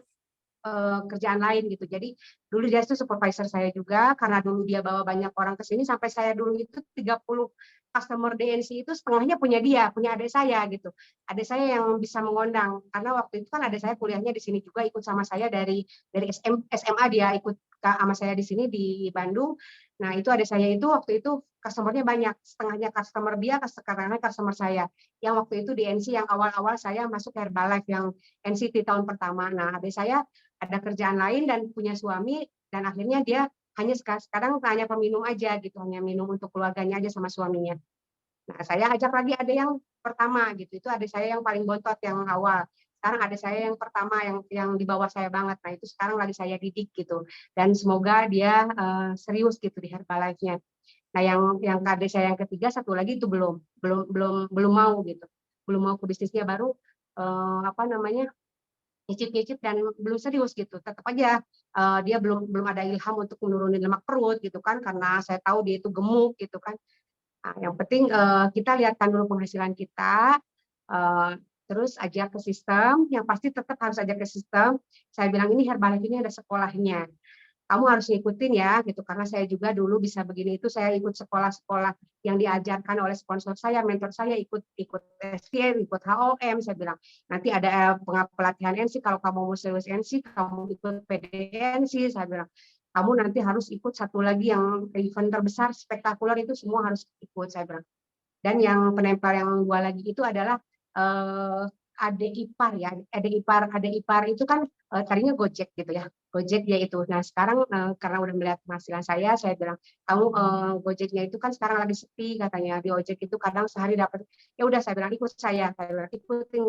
kerjaan lain gitu. Jadi dulu dia itu supervisor saya juga, karena dulu dia bawa banyak orang ke sini, sampai saya dulu itu 30 customer DNC itu setengahnya punya adik saya gitu. Adik saya yang bisa mengundang, karena waktu itu kan adik saya kuliahnya di sini juga, ikut sama saya dari SMA, dia ikut sama saya di sini di Bandung. Nah, itu adik saya itu waktu itu customer-nya banyak, setengahnya customer dia, sekarang customer saya. Yang waktu itu di NC yang awal-awal saya masuk Herbalife yang NCT tahun pertama. Nah, adik saya ada kerjaan lain dan punya suami, dan akhirnya dia sekarang hanya peminum aja gitu, hanya minum untuk keluarganya aja sama suaminya. Nah, saya ajak lagi ada yang pertama gitu, itu ada saya yang paling bontot yang awal. Sekarang ada saya yang pertama yang di bawah saya banget. Nah, itu sekarang lagi saya didik gitu, dan semoga dia serius gitu di Herbalife-nya. Nah, yang adik saya yang ketiga satu lagi itu belum mau gitu, belum mau ke bisnisnya, baru nyicip dan belum serius gitu. Tetap aja dia belum ada ilham untuk menurunin lemak perut gitu kan, karena saya tahu dia itu gemuk gitu kan. Nah, yang penting kita lihatkan dulu penghasilan kita, terus ajak ke sistem, yang pasti tetap harus ajak ke sistem. Saya bilang ini Herbalife ini ada sekolahnya. kamu harus ngikutin ya gitu, karena saya juga dulu bisa begini, itu saya ikut sekolah-sekolah yang diajarkan oleh sponsor saya, mentor saya, ikut SPM, ikut HOM. Saya bilang nanti ada pelatihan NC, kalau kamu mau serius NC kamu ikut PDNC. Saya bilang kamu nanti harus ikut satu lagi yang event terbesar spektakuler, itu semua harus ikut, saya bilang. Dan yang penempel yang 2 lagi itu adalah adik ipar ya, adik ipar itu kan tadinya Gojek gitu ya, Gojek dia itu. Nah sekarang karena udah melihat penghasilan saya bilang kamu Gojeknya itu kan sekarang lagi sepi katanya, di Ojek itu kadang sehari dapat, ya udah saya bilang ikut saya bilang ikutin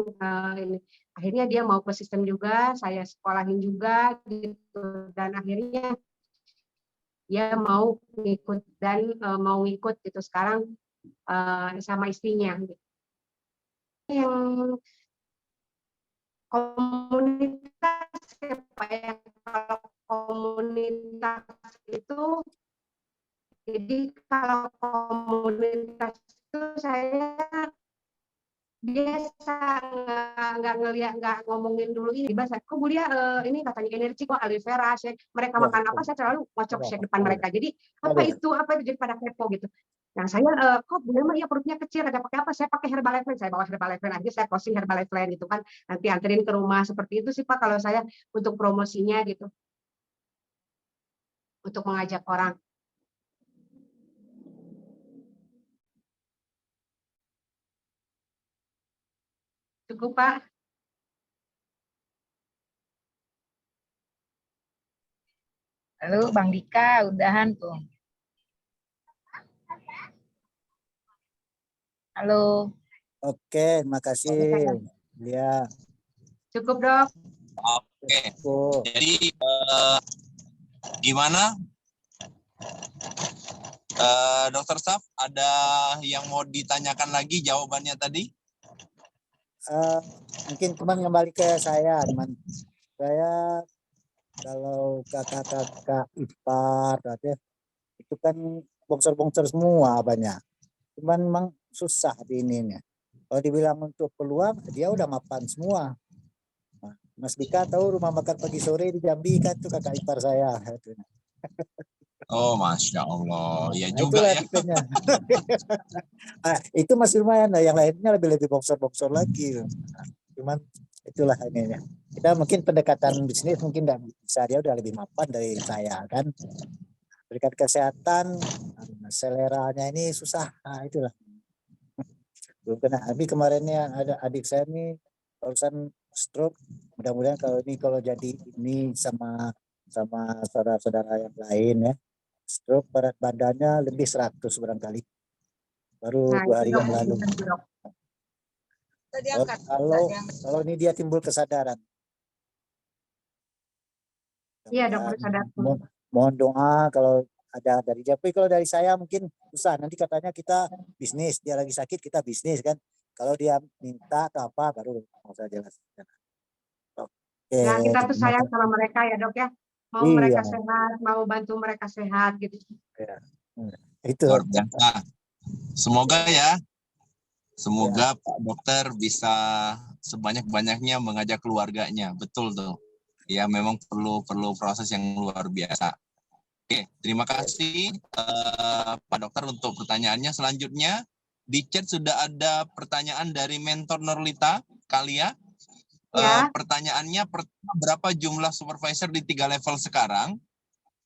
ini. Akhirnya dia mau ke sistem juga, saya sekolahin juga gitu, dan akhirnya dia mau ikut dan mau ikut gitu sekarang sama istrinya. Yang komunitas supaya kalau komunitas itu, jadi kalau komunitas itu saya biasa nggak ngelihat, nggak ngomongin dulu ini bahasa kok Bulia ini katanya energi kok aloe vera shake, mereka makan apa saya selalu ngocok shake depan mereka, jadi apa itu jadi pada kepo gitu. Nah saya kok Bulia mah ya perutnya kecil, ada pakai apa, saya pakai Herbalife, saya bawa Herbalife aja, saya posting Herbalife itu kan, nanti anterin ke rumah, seperti itu sih Pak kalau saya untuk promosinya gitu, untuk mengajak orang. Cukup Pak. Halo Bang Dika, udahan tuh. Halo. Oke, makasih. Ya. Cukup Dok. Oke. Jadi gimana? Dokter Saf, ada yang mau ditanyakan lagi jawabannya tadi? Mungkin teman kembali ke saya, teman. Saya kalau kakak-kakak ipar, itu kan bongsor-bongsor semua banyak. Cuman memang susah di ininya. Kalau dibilang untuk peluang, dia udah mapan semua. Nah, Mas Dika tahu rumah makan pagi sore di Jambi kan, tuh kakak ipar saya. Oh, Masya Allah. Ya Nah, juga itulah ya. tipenya. Nah, itu masih lumayan. Nah, yang lainnya lebih bongsor-bongsor lagi. Nah, cuman itulah ininya. Kita mungkin pendekatan bisnis mungkin tidak bisa, dia udah lebih mapan dari saya kan. Berikan kesehatan, seleranya ini susah. Nah, itulah. Belum kena. Tapi kemarinnya ada adik saya nih barusan stroke. Mudah-mudahan kalau jadi ini sama saudara-saudara yang lain ya. Stroke berat badannya lebih 100 barangkali. Baru Nah 2 hari itu yang lalu. Kalau ini dia timbul kesadaran. Iya Dok, sadar. Mohon doa kalau ada dari dia. Tapi kalau dari saya mungkin susah. Nanti katanya kita bisnis, dia lagi sakit kita bisnis kan. Kalau dia minta atau apa baru mau saya jelaskan. Oke. Nah kita tuh sayang sama mereka ya Dok ya. Mau mereka sehat, mau bantu mereka sehat gitu. Ya. Itu. Luar biasa. Semoga ya. Semoga Pak Dokter bisa sebanyak-banyaknya mengajak keluarganya. Betul tuh. Ya memang perlu proses yang luar biasa. Oke, terima kasih Pak Dokter untuk pertanyaannya. Selanjutnya di chat sudah ada pertanyaan dari mentor Nurlita Kalia. Ya. Pertanyaannya, pertama, berapa jumlah supervisor di 3 level sekarang?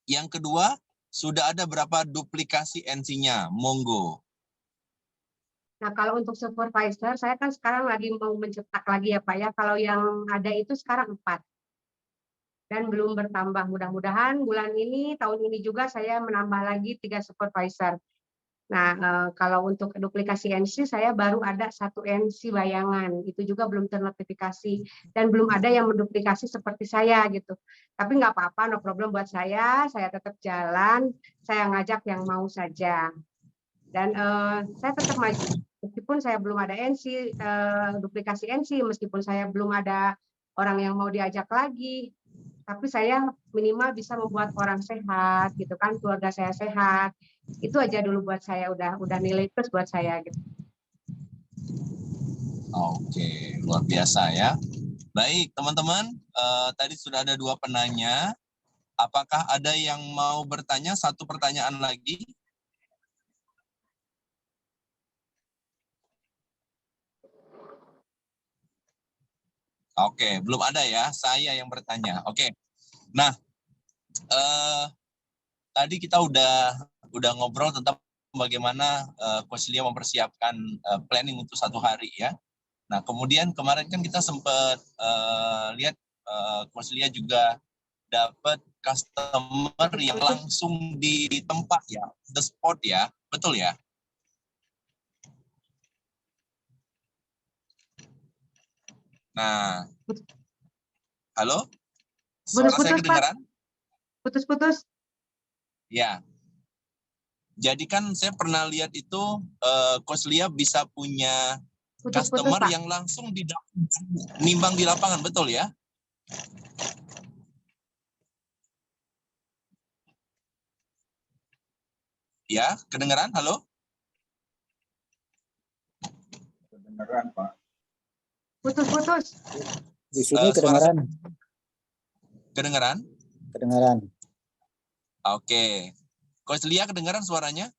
Yang kedua, sudah ada berapa duplikasi NC-nya? Monggo. Nah, kalau untuk supervisor, saya kan sekarang lagi mau mencetak lagi ya Pak ya. Kalau yang ada itu sekarang 4. Dan belum bertambah. Mudah-mudahan bulan ini, tahun ini juga saya menambah lagi 3 supervisor. Nah, kalau untuk duplikasi NC, saya baru ada 1 NC bayangan. Itu juga belum ternotifikasi. Dan belum ada yang menduplikasi seperti saya gitu. Tapi nggak apa-apa, no problem buat saya tetap jalan, saya ngajak yang mau saja. Dan saya tetap maju. Meskipun saya belum ada NC, duplikasi NC, meskipun saya belum ada orang yang mau diajak lagi, tapi saya minimal bisa membuat orang sehat, gitu kan, keluarga saya sehat. Itu aja dulu buat saya, udah nilai plus buat saya. Gitu. Oke, luar biasa ya. Baik, teman-teman, tadi sudah ada 2 penanya. Apakah ada yang mau bertanya? Satu pertanyaan lagi. Oke, belum ada ya. Saya yang bertanya. Oke. Nah, tadi kita udah ngobrol tentang bagaimana Coach Lia mempersiapkan planning untuk 1 hari ya. Nah, kemudian kemarin kan kita sempat lihat Coach Lia juga dapat customer yang langsung di tempat ya, the spot ya, betul ya? Nah, halo, suara saya Putus-putus, Pak. kedengaran? Putus-putus. Ya, jadi kan saya pernah lihat itu Coach Lia bisa punya Putus-putus, customer Pak. yang langsung nimbang di lapangan, betul ya? Ya, kedengaran? Halo? Kedengeran, Pak. Putus-putus. Di sini Suara kedengaran. Kedengaran? Kedengaran. Oke. Coach Lia kedengaran suaranya?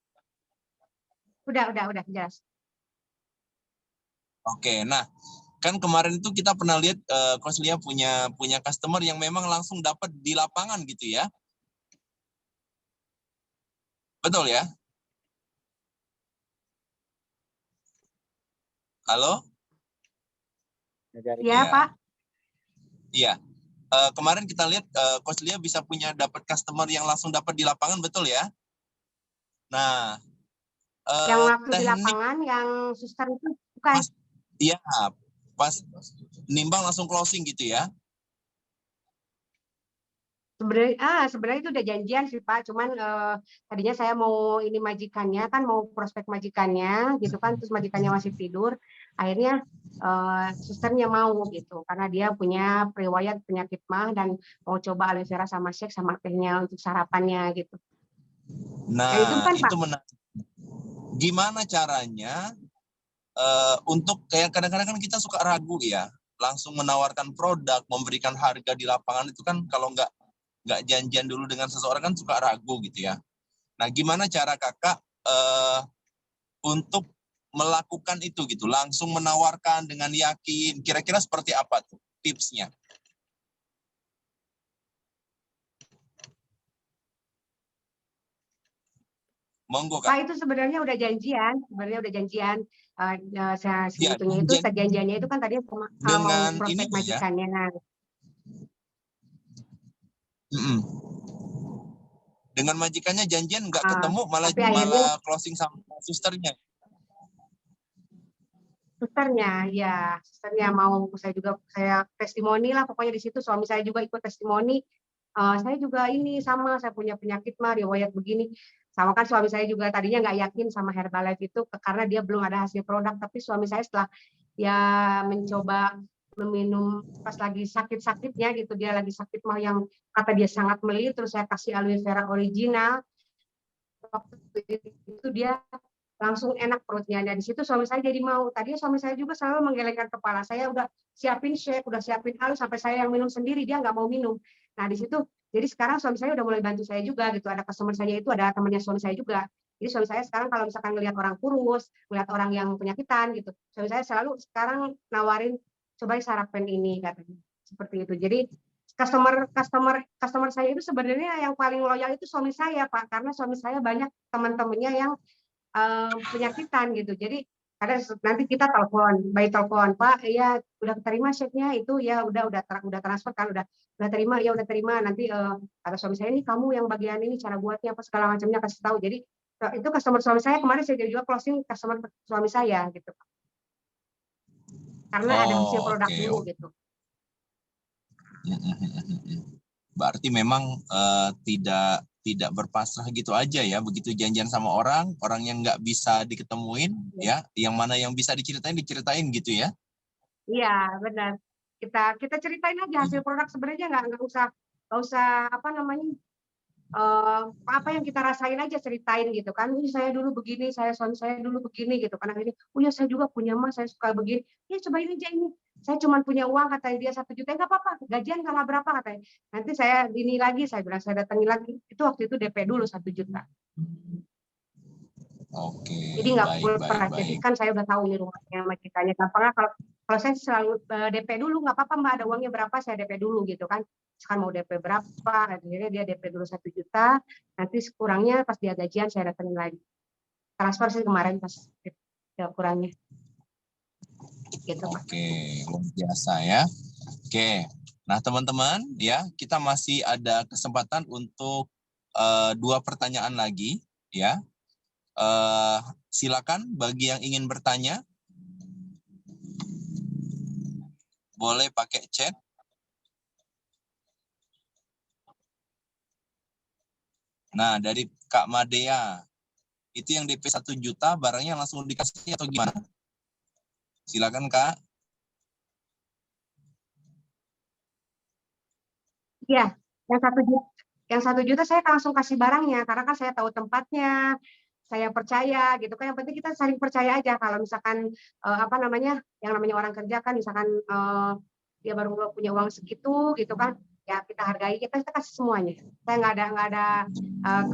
Udah jelas. Oke, nah kan kemarin itu kita pernah lihat Coach Lia punya customer yang memang langsung dapat di lapangan gitu ya. Betul ya? Halo? Iya, Pak. Iya. Kemarin kita lihat Coach Lia bisa dapat customer yang langsung dapat di lapangan, betul ya? Nah, Yang waktu di teknik lapangan, yang suster itu bukan. Iya, pas nimbang langsung closing gitu ya? Sebenarnya itu udah janjian sih Pak, cuman tadinya saya mau ini majikannya kan, mau prospek majikannya gitu kan, terus majikannya masih tidur, akhirnya susternya mau gitu, karena dia punya riwayat penyakit mah dan mau coba aloe vera sama shake sama tehnya untuk sarapannya gitu. Yang itu Nah, bukan Pak? itu menarik. Gimana caranya untuk kayak kadang-kadang kan kita suka ragu ya, langsung menawarkan produk, memberikan harga di lapangan itu kan kalau nggak janjian dulu dengan seseorang kan suka ragu gitu ya. Nah, gimana cara kakak untuk melakukan itu gitu, langsung menawarkan dengan yakin, kira-kira seperti apa tuh tipsnya? Monggo Pak, Kak. itu sebenarnya udah janjian, Ya, segitunya itu, sejanjiannya itu kan tadi mau dengan ini prospek ya. majikannya. Nah, Dengan majikannya janjian nggak ketemu, tapi akhirnya malah closing sama susternya. susternya mau saya testimoni lah, pokoknya di situ suami saya juga ikut testimoni. Saya juga ini sama, saya punya penyakit mah riwayat begini, sama kan suami saya juga tadinya nggak yakin sama Herbalife itu karena dia belum ada hasil produk, tapi suami saya setelah ya mencoba meminum pas lagi sakit-sakitnya gitu, dia lagi sakit mah yang kata dia sangat meli, terus saya kasih aloe vera original, waktu itu dia langsung enak perutnya. Dan di situ suami saya jadi mau. Tadinya suami saya juga selalu menggelengkan kepala. Saya udah siapin shake, udah siapin aloe, sampai saya yang minum sendiri, dia nggak mau minum. Nah di situ, jadi sekarang suami saya udah mulai bantu saya juga gitu. Ada customer saya itu ada temannya suami saya juga. Jadi suami saya sekarang kalau misalkan ngelihat orang kurus, ngelihat orang yang penyakitan gitu, suami saya selalu sekarang nawarin coba sarapan ini katanya. Seperti itu. Jadi customer saya itu sebenarnya yang paling loyal itu suami saya Pak, karena suami saya banyak teman-temannya yang penyakitan gitu. Jadi kadang nanti kita telepon Pak, ya udah terima shake-nya itu ya udah transfer kan, udah terima ya udah terima, nanti kata suami saya ini kamu yang bagian ini cara buatnya apa segala macamnya kasih tahu. Jadi itu customer suami saya kemarin saya juga closing customer suami saya gitu. Karena ada hasil produk dulu gitu. Berarti memang tidak berpasrah gitu aja ya, begitu janjian sama orang yang nggak bisa diketemuin ya, yang mana yang bisa diceritain gitu ya. Iya benar, kita ceritain aja hasil produk, sebenarnya nggak usah apa namanya apa yang kita rasain aja, ceritain gitu kan. Saya dulu begini, suami saya dulu begini gitu kan. Akhirnya, oh ya saya juga punya mas, saya suka begini. Ya cobain aja ini. Saya cuma punya uang, katanya dia 1 juta, nggak apa-apa. Gajian kalah berapa katanya. Nanti saya ini lagi, saya bilang saya datangi lagi. Itu waktu itu DP dulu 1 juta. Oke, Jadi nggak perlu baik. jadi kan saya udah tahu ini rumahnya sama kitanya. Gampangnya kalau saya selalu DP dulu, nggak apa-apa mbak, ada uangnya berapa saya DP dulu gitu kan. Sekarang mau DP berapa, akhirnya dia DP dulu 1 juta, nanti kurangnya pas dia gajian saya datangin lagi. Transfer sih kemarin pas ya, kurangnya. Gitu, Pak. Oke, luar biasa ya. Oke, nah teman-teman ya, kita masih ada kesempatan untuk 2 pertanyaan lagi ya. Silakan bagi yang ingin bertanya, boleh pakai chat. Nah, dari Kak Madea, itu yang DP 1 juta barangnya langsung dikasih atau gimana? Silakan Kak. Iya, yang 1 juta saya langsung kasih barangnya karena kan saya tahu tempatnya, saya percaya gitu kan. Yang penting kita saling percaya aja. Kalau misalkan apa namanya, yang namanya orang kerja kan, misalkan dia baru punya uang segitu gitu kan, ya kita hargai, kita kasih semuanya. Saya nggak ada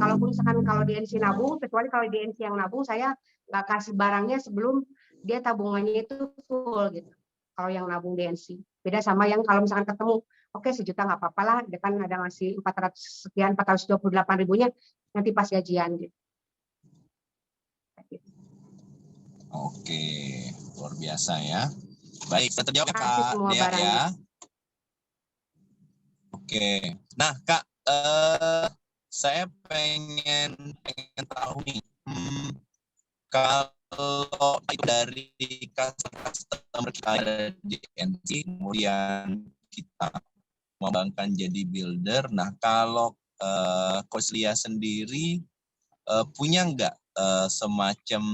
kalaupun misalkan kalau di NC nabung, kecuali kalau di NC yang nabung, saya nggak kasih barangnya sebelum dia tabungannya itu full gitu. Kalau yang nabung di NC beda sama yang kalau misalkan ketemu, oke 1 juta nggak apa-apa lah, dia kan ada ngasih 400 sekian, 428 ribunya nanti pas gajian gitu. Oke, luar biasa ya. Baik, saya terjawab ya Kasih Kak semua Dea barangnya. ya. Oke, nah Kak, saya pengen tahu nih, kalau dari customer kita ada di NC, kemudian kita mengembangkan jadi builder. Nah, kalau Coach Lia sendiri punya nggak semacam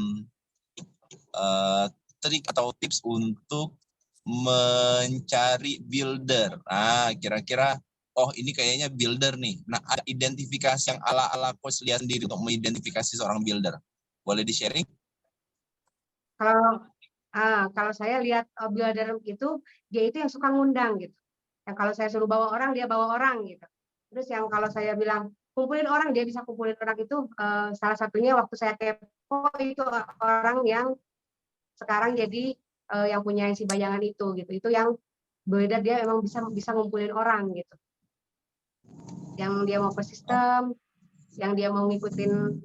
trik atau tips untuk mencari builder? Nah, kira-kira oh ini kayaknya builder nih. Nah, ada identifikasi yang ala-ala Coach Lia sendiri untuk mengidentifikasi seorang builder. Boleh di-sharing? Kalau saya lihat builder itu, dia itu yang suka ngundang gitu. Yang kalau saya suruh bawa orang, dia bawa orang gitu. Terus yang kalau saya bilang kumpulin orang, dia bisa kumpulin orang itu. Salah satunya waktu saya kepo itu orang yang sekarang jadi yang punya si bayangan itu gitu. Itu yang builder, dia emang bisa ngumpulin orang gitu. Yang dia mau ke sistem, yang dia mau ngikutin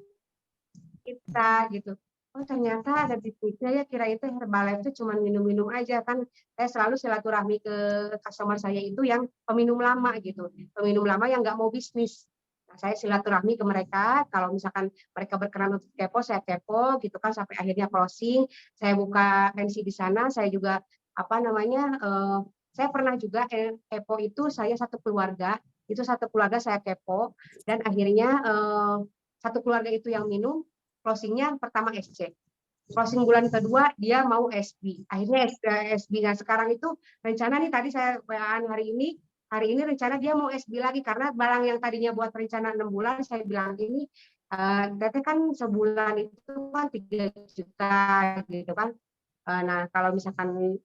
kita gitu. Oh ternyata ada bisnisnya ya, kira itu Herbalife itu cuma minum-minum aja kan. Saya selalu silaturahmi ke customer saya itu yang peminum lama gitu, peminum lama yang nggak mau bisnis. Nah, saya silaturahmi ke mereka, kalau misalkan mereka berkenan untuk kepo, saya kepo gitu kan, sampai akhirnya closing. Saya buka NC di sana, saya juga apa namanya, saya pernah juga kepo itu, saya satu keluarga saya kepo, dan akhirnya satu keluarga itu yang minum. Closingnya pertama SC, closing bulan kedua dia mau SB, akhirnya SB. Nah sekarang itu rencana nih, tadi saya WA-an hari ini rencana dia mau SB lagi, karena barang yang tadinya buat rencana 6 bulan, saya bilang ini teteh kan sebulan itu kan 3 juta gitu kan. Nah kalau misalkan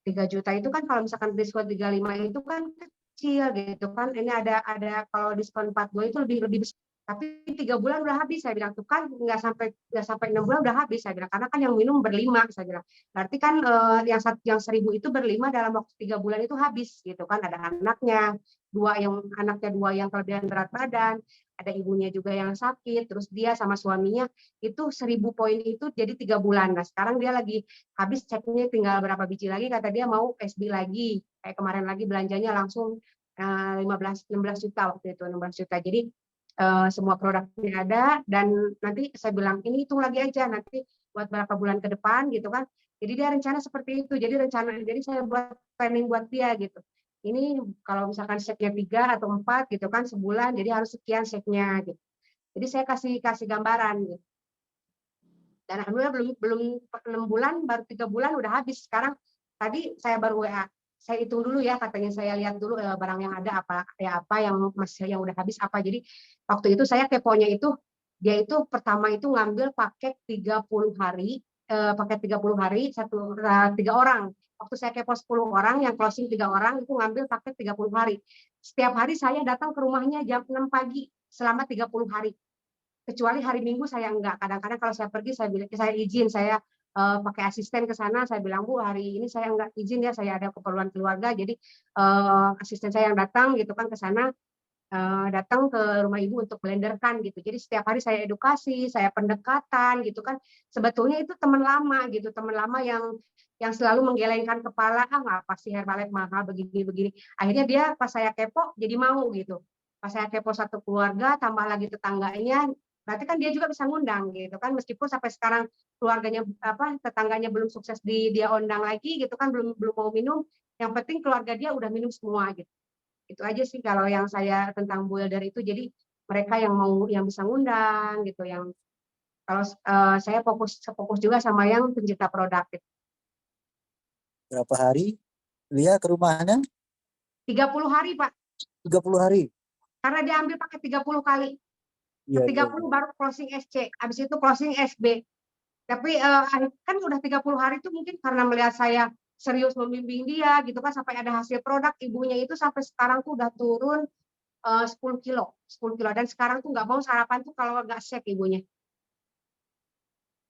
3 juta itu kan, kalau misalkan diskon 35 itu kan kecil gitu kan. Ini ada kalau diskon 42 itu lebih besar. Tapi 3 bulan udah habis, saya bilang tuh kan, nggak sampai 6 bulan udah habis, saya bilang, karena kan yang minum berlima, saya bilang. Berarti kan yang 1.000 itu berlima dalam waktu 3 bulan itu habis gitu kan. Ada anaknya dua yang kelebihan berat badan, ada ibunya juga yang sakit, terus dia sama suaminya itu 1.000 poin itu jadi 3 bulan. Nah sekarang dia lagi habis, ceknya tinggal berapa biji lagi, kata dia mau SB lagi, kayak kemarin lagi belanjanya langsung 16 juta waktu itu, 16 juta. Jadi semua produknya ada, dan nanti saya bilang ini hitung lagi aja nanti buat berapa bulan ke depan gitu kan. Jadi dia rencana seperti itu. Jadi saya buat planning buat dia gitu. Ini kalau misalkan checknya 3 atau 4 gitu kan sebulan, jadi harus sekian checknya gitu. Jadi saya kasih gambaran gitu. Dan alhamdulillah belum 6 bulan, baru 3 bulan udah habis. Sekarang tadi saya baru WA, saya hitung dulu ya, katanya saya lihat dulu barang yang ada apa yang masih yang udah habis apa. Jadi waktu itu saya keponya itu dia itu pertama itu ngambil paket 30 hari, paket 30 hari 3 orang. Waktu saya kepo 10 orang, yang closing 3 orang itu ngambil paket 30 hari. Setiap hari saya datang ke rumahnya jam 6 pagi selama 30 hari. Kecuali hari Minggu saya enggak. Kadang-kadang kalau saya pergi saya bilang saya izin, saya pakai asisten ke sana, saya bilang, Bu, hari ini saya enggak izin ya, saya ada keperluan keluarga, jadi asisten saya yang datang gitu kan ke sana, datang ke rumah ibu untuk blenderkan gitu. Jadi setiap hari saya edukasi, saya pendekatan gitu kan. Sebetulnya itu teman lama gitu, teman lama yang selalu menggelengkan kepala, nggak pasti Herbalife mahal begini-begini. Akhirnya dia pas saya kepo jadi mau gitu. Pas saya kepo satu keluarga, tambah lagi tetangganya, berarti kan dia juga bisa ngundang gitu kan, meskipun sampai sekarang keluarganya tetangganya belum sukses dia undang lagi gitu kan, belum mau minum, yang penting keluarga dia udah minum semua gitu. Itu aja sih kalau yang saya tentang builder itu. Jadi mereka yang bisa ngundang gitu, yang kalau saya fokus juga sama yang pencinta produk gitu. Berapa hari Lia ke rumahnya? 30 hari, Pak. 30 hari. Karena dia ambil pakai 30 kali. Iya, 30 baru closing SC, habis itu closing SB. Tapi kan udah 30 hari itu mungkin karena melihat saya serius membimbing dia gitu kan, sampai ada hasil produk, ibunya itu sampai sekarang tuh udah turun 10 kilo, dan sekarang tuh nggak mau sarapan tuh kalau nggak shake ibunya.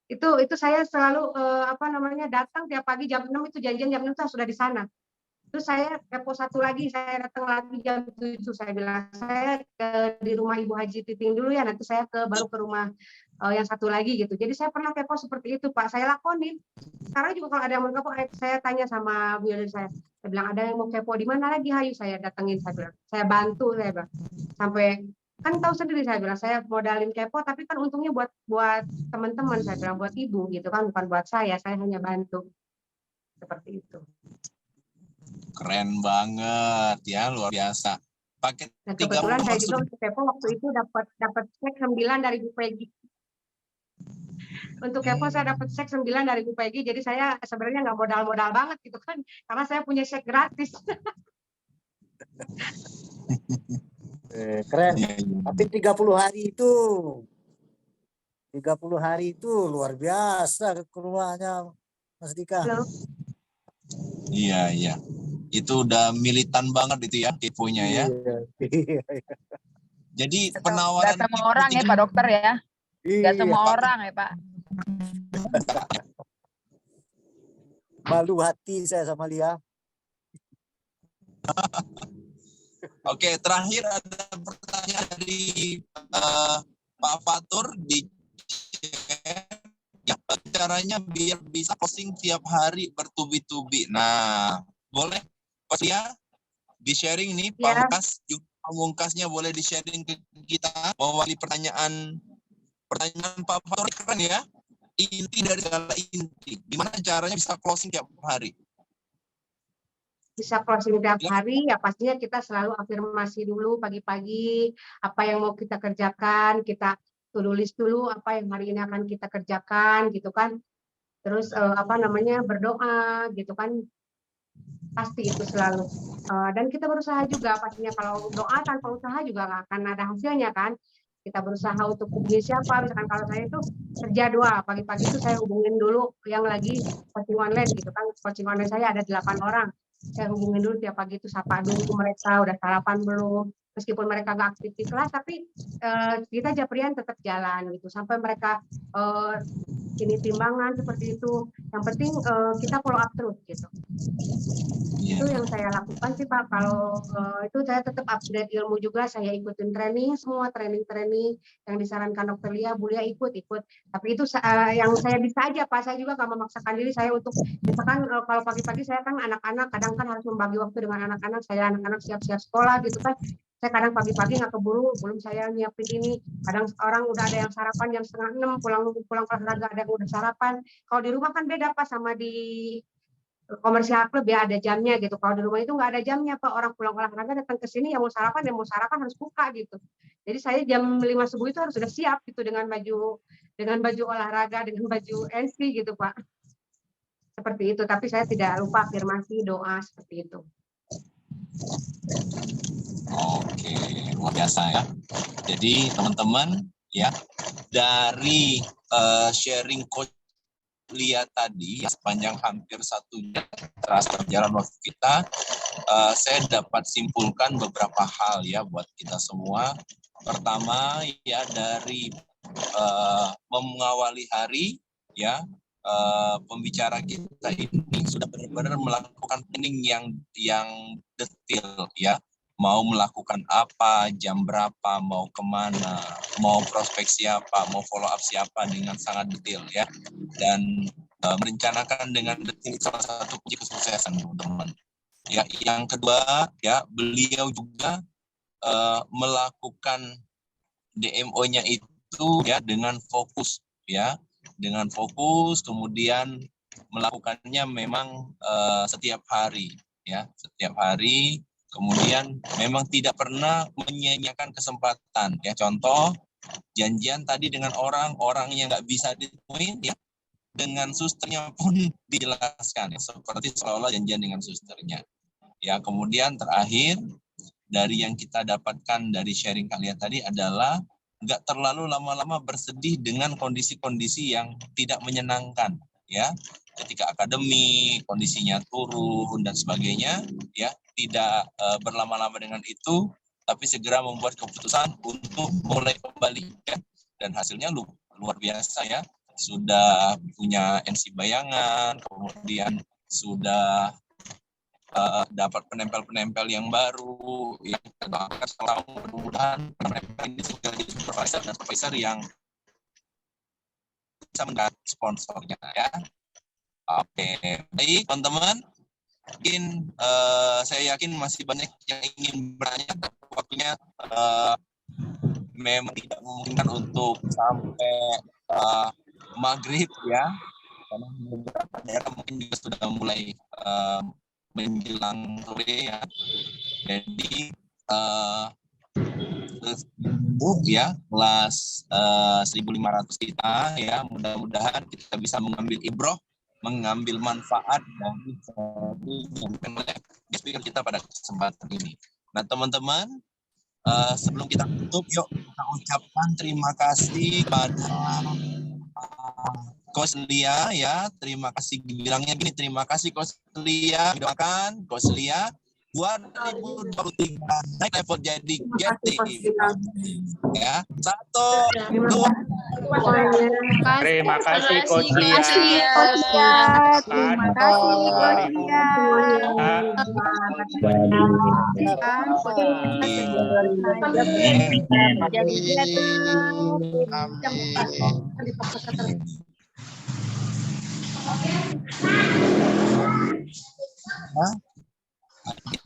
Itu saya selalu datang tiap pagi jam 6, itu janjian jam 6 sudah di sana. Terus saya kepo satu lagi, saya datang lagi jam 7, saya bilang saya di rumah Ibu Haji Titing dulu ya, nanti saya baru ke rumah yang satu lagi gitu. Jadi saya pernah kepo seperti itu, Pak, saya lakonin. Sekarang juga kalau ada yang mau kepo, saya tanya sama Bu Yolanda, saya bilang ada yang mau kepo di mana lagi, hayu saya datengin, saya bilang saya bantu, saya bilang sampai kan tahu sendiri, saya bilang saya modalin kepo, tapi kan untungnya buat teman-teman, saya bilang buat ibu gitu kan, bukan buat saya hanya bantu seperti itu. Keren banget ya, luar biasa. Paket Nah, kebetulan saya juga untuk kepo waktu itu dapat cek 9 dari Bu Peggy. Untuk kepo saya dapat cek 9 dari Bu Peggy, jadi saya sebenarnya nggak modal-modal banget gitu kan, karena saya punya cek gratis. Keren. Tapi 30 hari itu 30 hari itu luar biasa ke rumahnya Mas Dika. Halo. Iya. Itu udah militan banget itu ya, tipunya ya. Iya. Jadi penawaran nggak semua orang ya Pak Dokter ya. Nggak semua orang ya Pak. Malu hati saya sama Lia. Oke, terakhir ada pertanyaan dari Pak Fatur di ya, caranya biar bisa closing tiap hari bertubi-tubi. Nah, boleh Pak Lia di-sharing nih, Ya. pamungkasnya boleh di-sharing ke kita, mewakili pertanyaan Pak Fatur, keren ya. Inti dari segala inti. Gimana caranya bisa closing tiap hari? Bisa closing tiap hari, ya pastinya kita selalu afirmasi dulu pagi-pagi, apa yang mau kita kerjakan, kita tulis dulu apa yang hari ini akan kita kerjakan, gitu kan. Terus berdoa, gitu kan. Pasti itu selalu. Dan kita berusaha juga, pastinya kalau doa tanpa usaha juga nggak akan ada hasilnya kan. Kita berusaha untuk hubungi siapa, misalkan kalau saya itu kerja doa, pagi-pagi itu saya hubungin dulu yang lagi coaching online gitu kan. Coaching online saya ada 8 orang. Saya hubungin dulu tiap pagi itu, sapa dulu mereka udah sarapan belum, meskipun mereka nggak aktif di kelas, tapi kita Japrian tetap jalan gitu sampai mereka ini timbangan seperti itu. Yang penting kita follow up terus gitu. Itu yang saya lakukan sih Pak. Kalau itu saya tetap upgrade ilmu juga, saya ikutin training, semua training yang disarankan Dokter Lia, Bu Lia ikut. Tapi itu yang saya bisa aja Pak, saya juga nggak memaksakan diri saya untuk, misalkan kalau pagi-pagi saya kan anak-anak, kadang kan harus membagi waktu dengan anak-anak, saya anak-anak siap-siap sekolah gitu kan. Saya kadang pagi-pagi nggak keburu, belum saya nyiapin ini. Kadang orang udah ada yang sarapan jam 5:30, pulang olahraga ada yang udah sarapan. Kalau di rumah kan beda Pak sama di komersial klub ya, ada jamnya gitu. Kalau di rumah itu nggak ada jamnya Pak, orang pulang olahraga datang ke sini yang mau sarapan harus buka gitu. Jadi saya jam 5 subuh itu harus sudah siap gitu dengan baju olahraga, dengan baju NC gitu Pak. seperti itu, tapi saya tidak lupa afirmasi, doa seperti itu. Oke, luar biasa ya. Jadi teman-teman ya, dari sharing Coach Lia tadi ya, sepanjang hampir 1 jam terasa berjalan waktu kita, saya dapat simpulkan beberapa hal ya buat kita semua. Pertama ya, dari mengawali hari ya, pembicara kita ini sudah benar-benar melakukan planning yang detail ya. Mau melakukan apa, jam berapa, mau kemana, mau prospek siapa, mau follow up siapa dengan sangat detail ya. Dan merencanakan dengan detail salah satu kunci kesuksesan teman-teman. Ya, yang kedua ya, beliau juga melakukan DMO-nya itu ya dengan fokus ya, dengan fokus, kemudian melakukannya memang setiap hari ya, setiap hari. Kemudian memang tidak pernah menyia-nyiakan kesempatan ya. Contoh janjian tadi dengan orang yang nggak bisa ditemuin ya, dengan susternya pun dijelaskan ya, seperti seolah-olah janjian dengan susternya ya. Kemudian terakhir dari yang kita dapatkan dari sharing kalian tadi adalah nggak terlalu lama-lama bersedih dengan kondisi-kondisi yang tidak menyenangkan ya, ketika akademik kondisinya turun dan sebagainya ya. Tidak berlama-lama dengan itu, tapi segera membuat keputusan untuk mulai kembali ya. Dan hasilnya luar biasa ya, sudah punya NC bayangan, kemudian sudah dapat penempel-penempel yang baru ya. Mudah-mudahan ini sudah jadi supervisor dan supervisor yang bisa mendapat sponsornya ya. Oke, baik teman-teman. Mungkin saya yakin masih banyak yang ingin bertanya, waktunya memang tidak memungkinkan untuk sampai maghrib ya, karena beberapa daerah mungkin juga sudah mulai menjelang sore ya. Jadi ya, kelas 1.500 kita ya, mudah-mudahan kita bisa mengambil ibroh, mengambil manfaat dari speaker kita pada kesempatan ini. Nah teman-teman, sebelum kita tutup, yuk kita ucapkan terima kasih pada Coach Lia ya. Terima kasih, bilangnya gini, terima kasih Coach Lia, doakan Coach Lia 2023 naik level jadi Getty ya. 1, 2. Terima kasih Coach Lia. Terima kasih Coach Lia.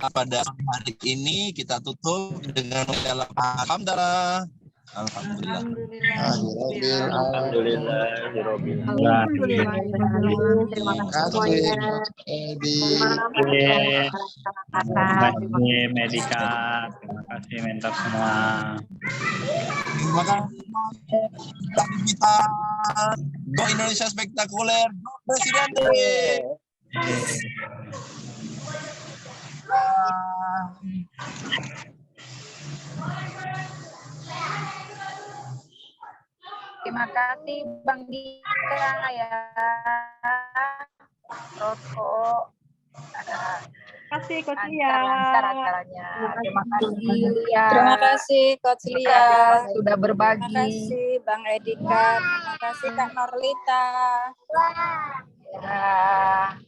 Pada hari ini kita tutup dengan dalam alhamdulillah. Alhamdulillah. Terima kasih semuanya. Medika, terima kasih mentor semua. Terima kasih kita Go Indonesia Spektakuler, Go Presidente. Terima kasih Bang Dika ya. Roko. kasih Coach Lia. Lancar acaranya. Terima kasih Lia. Terima kasih Coach Lia. Sudah berbagi. Terima kasih Bang Edika. Terima kasih Kak Norlita. Ya.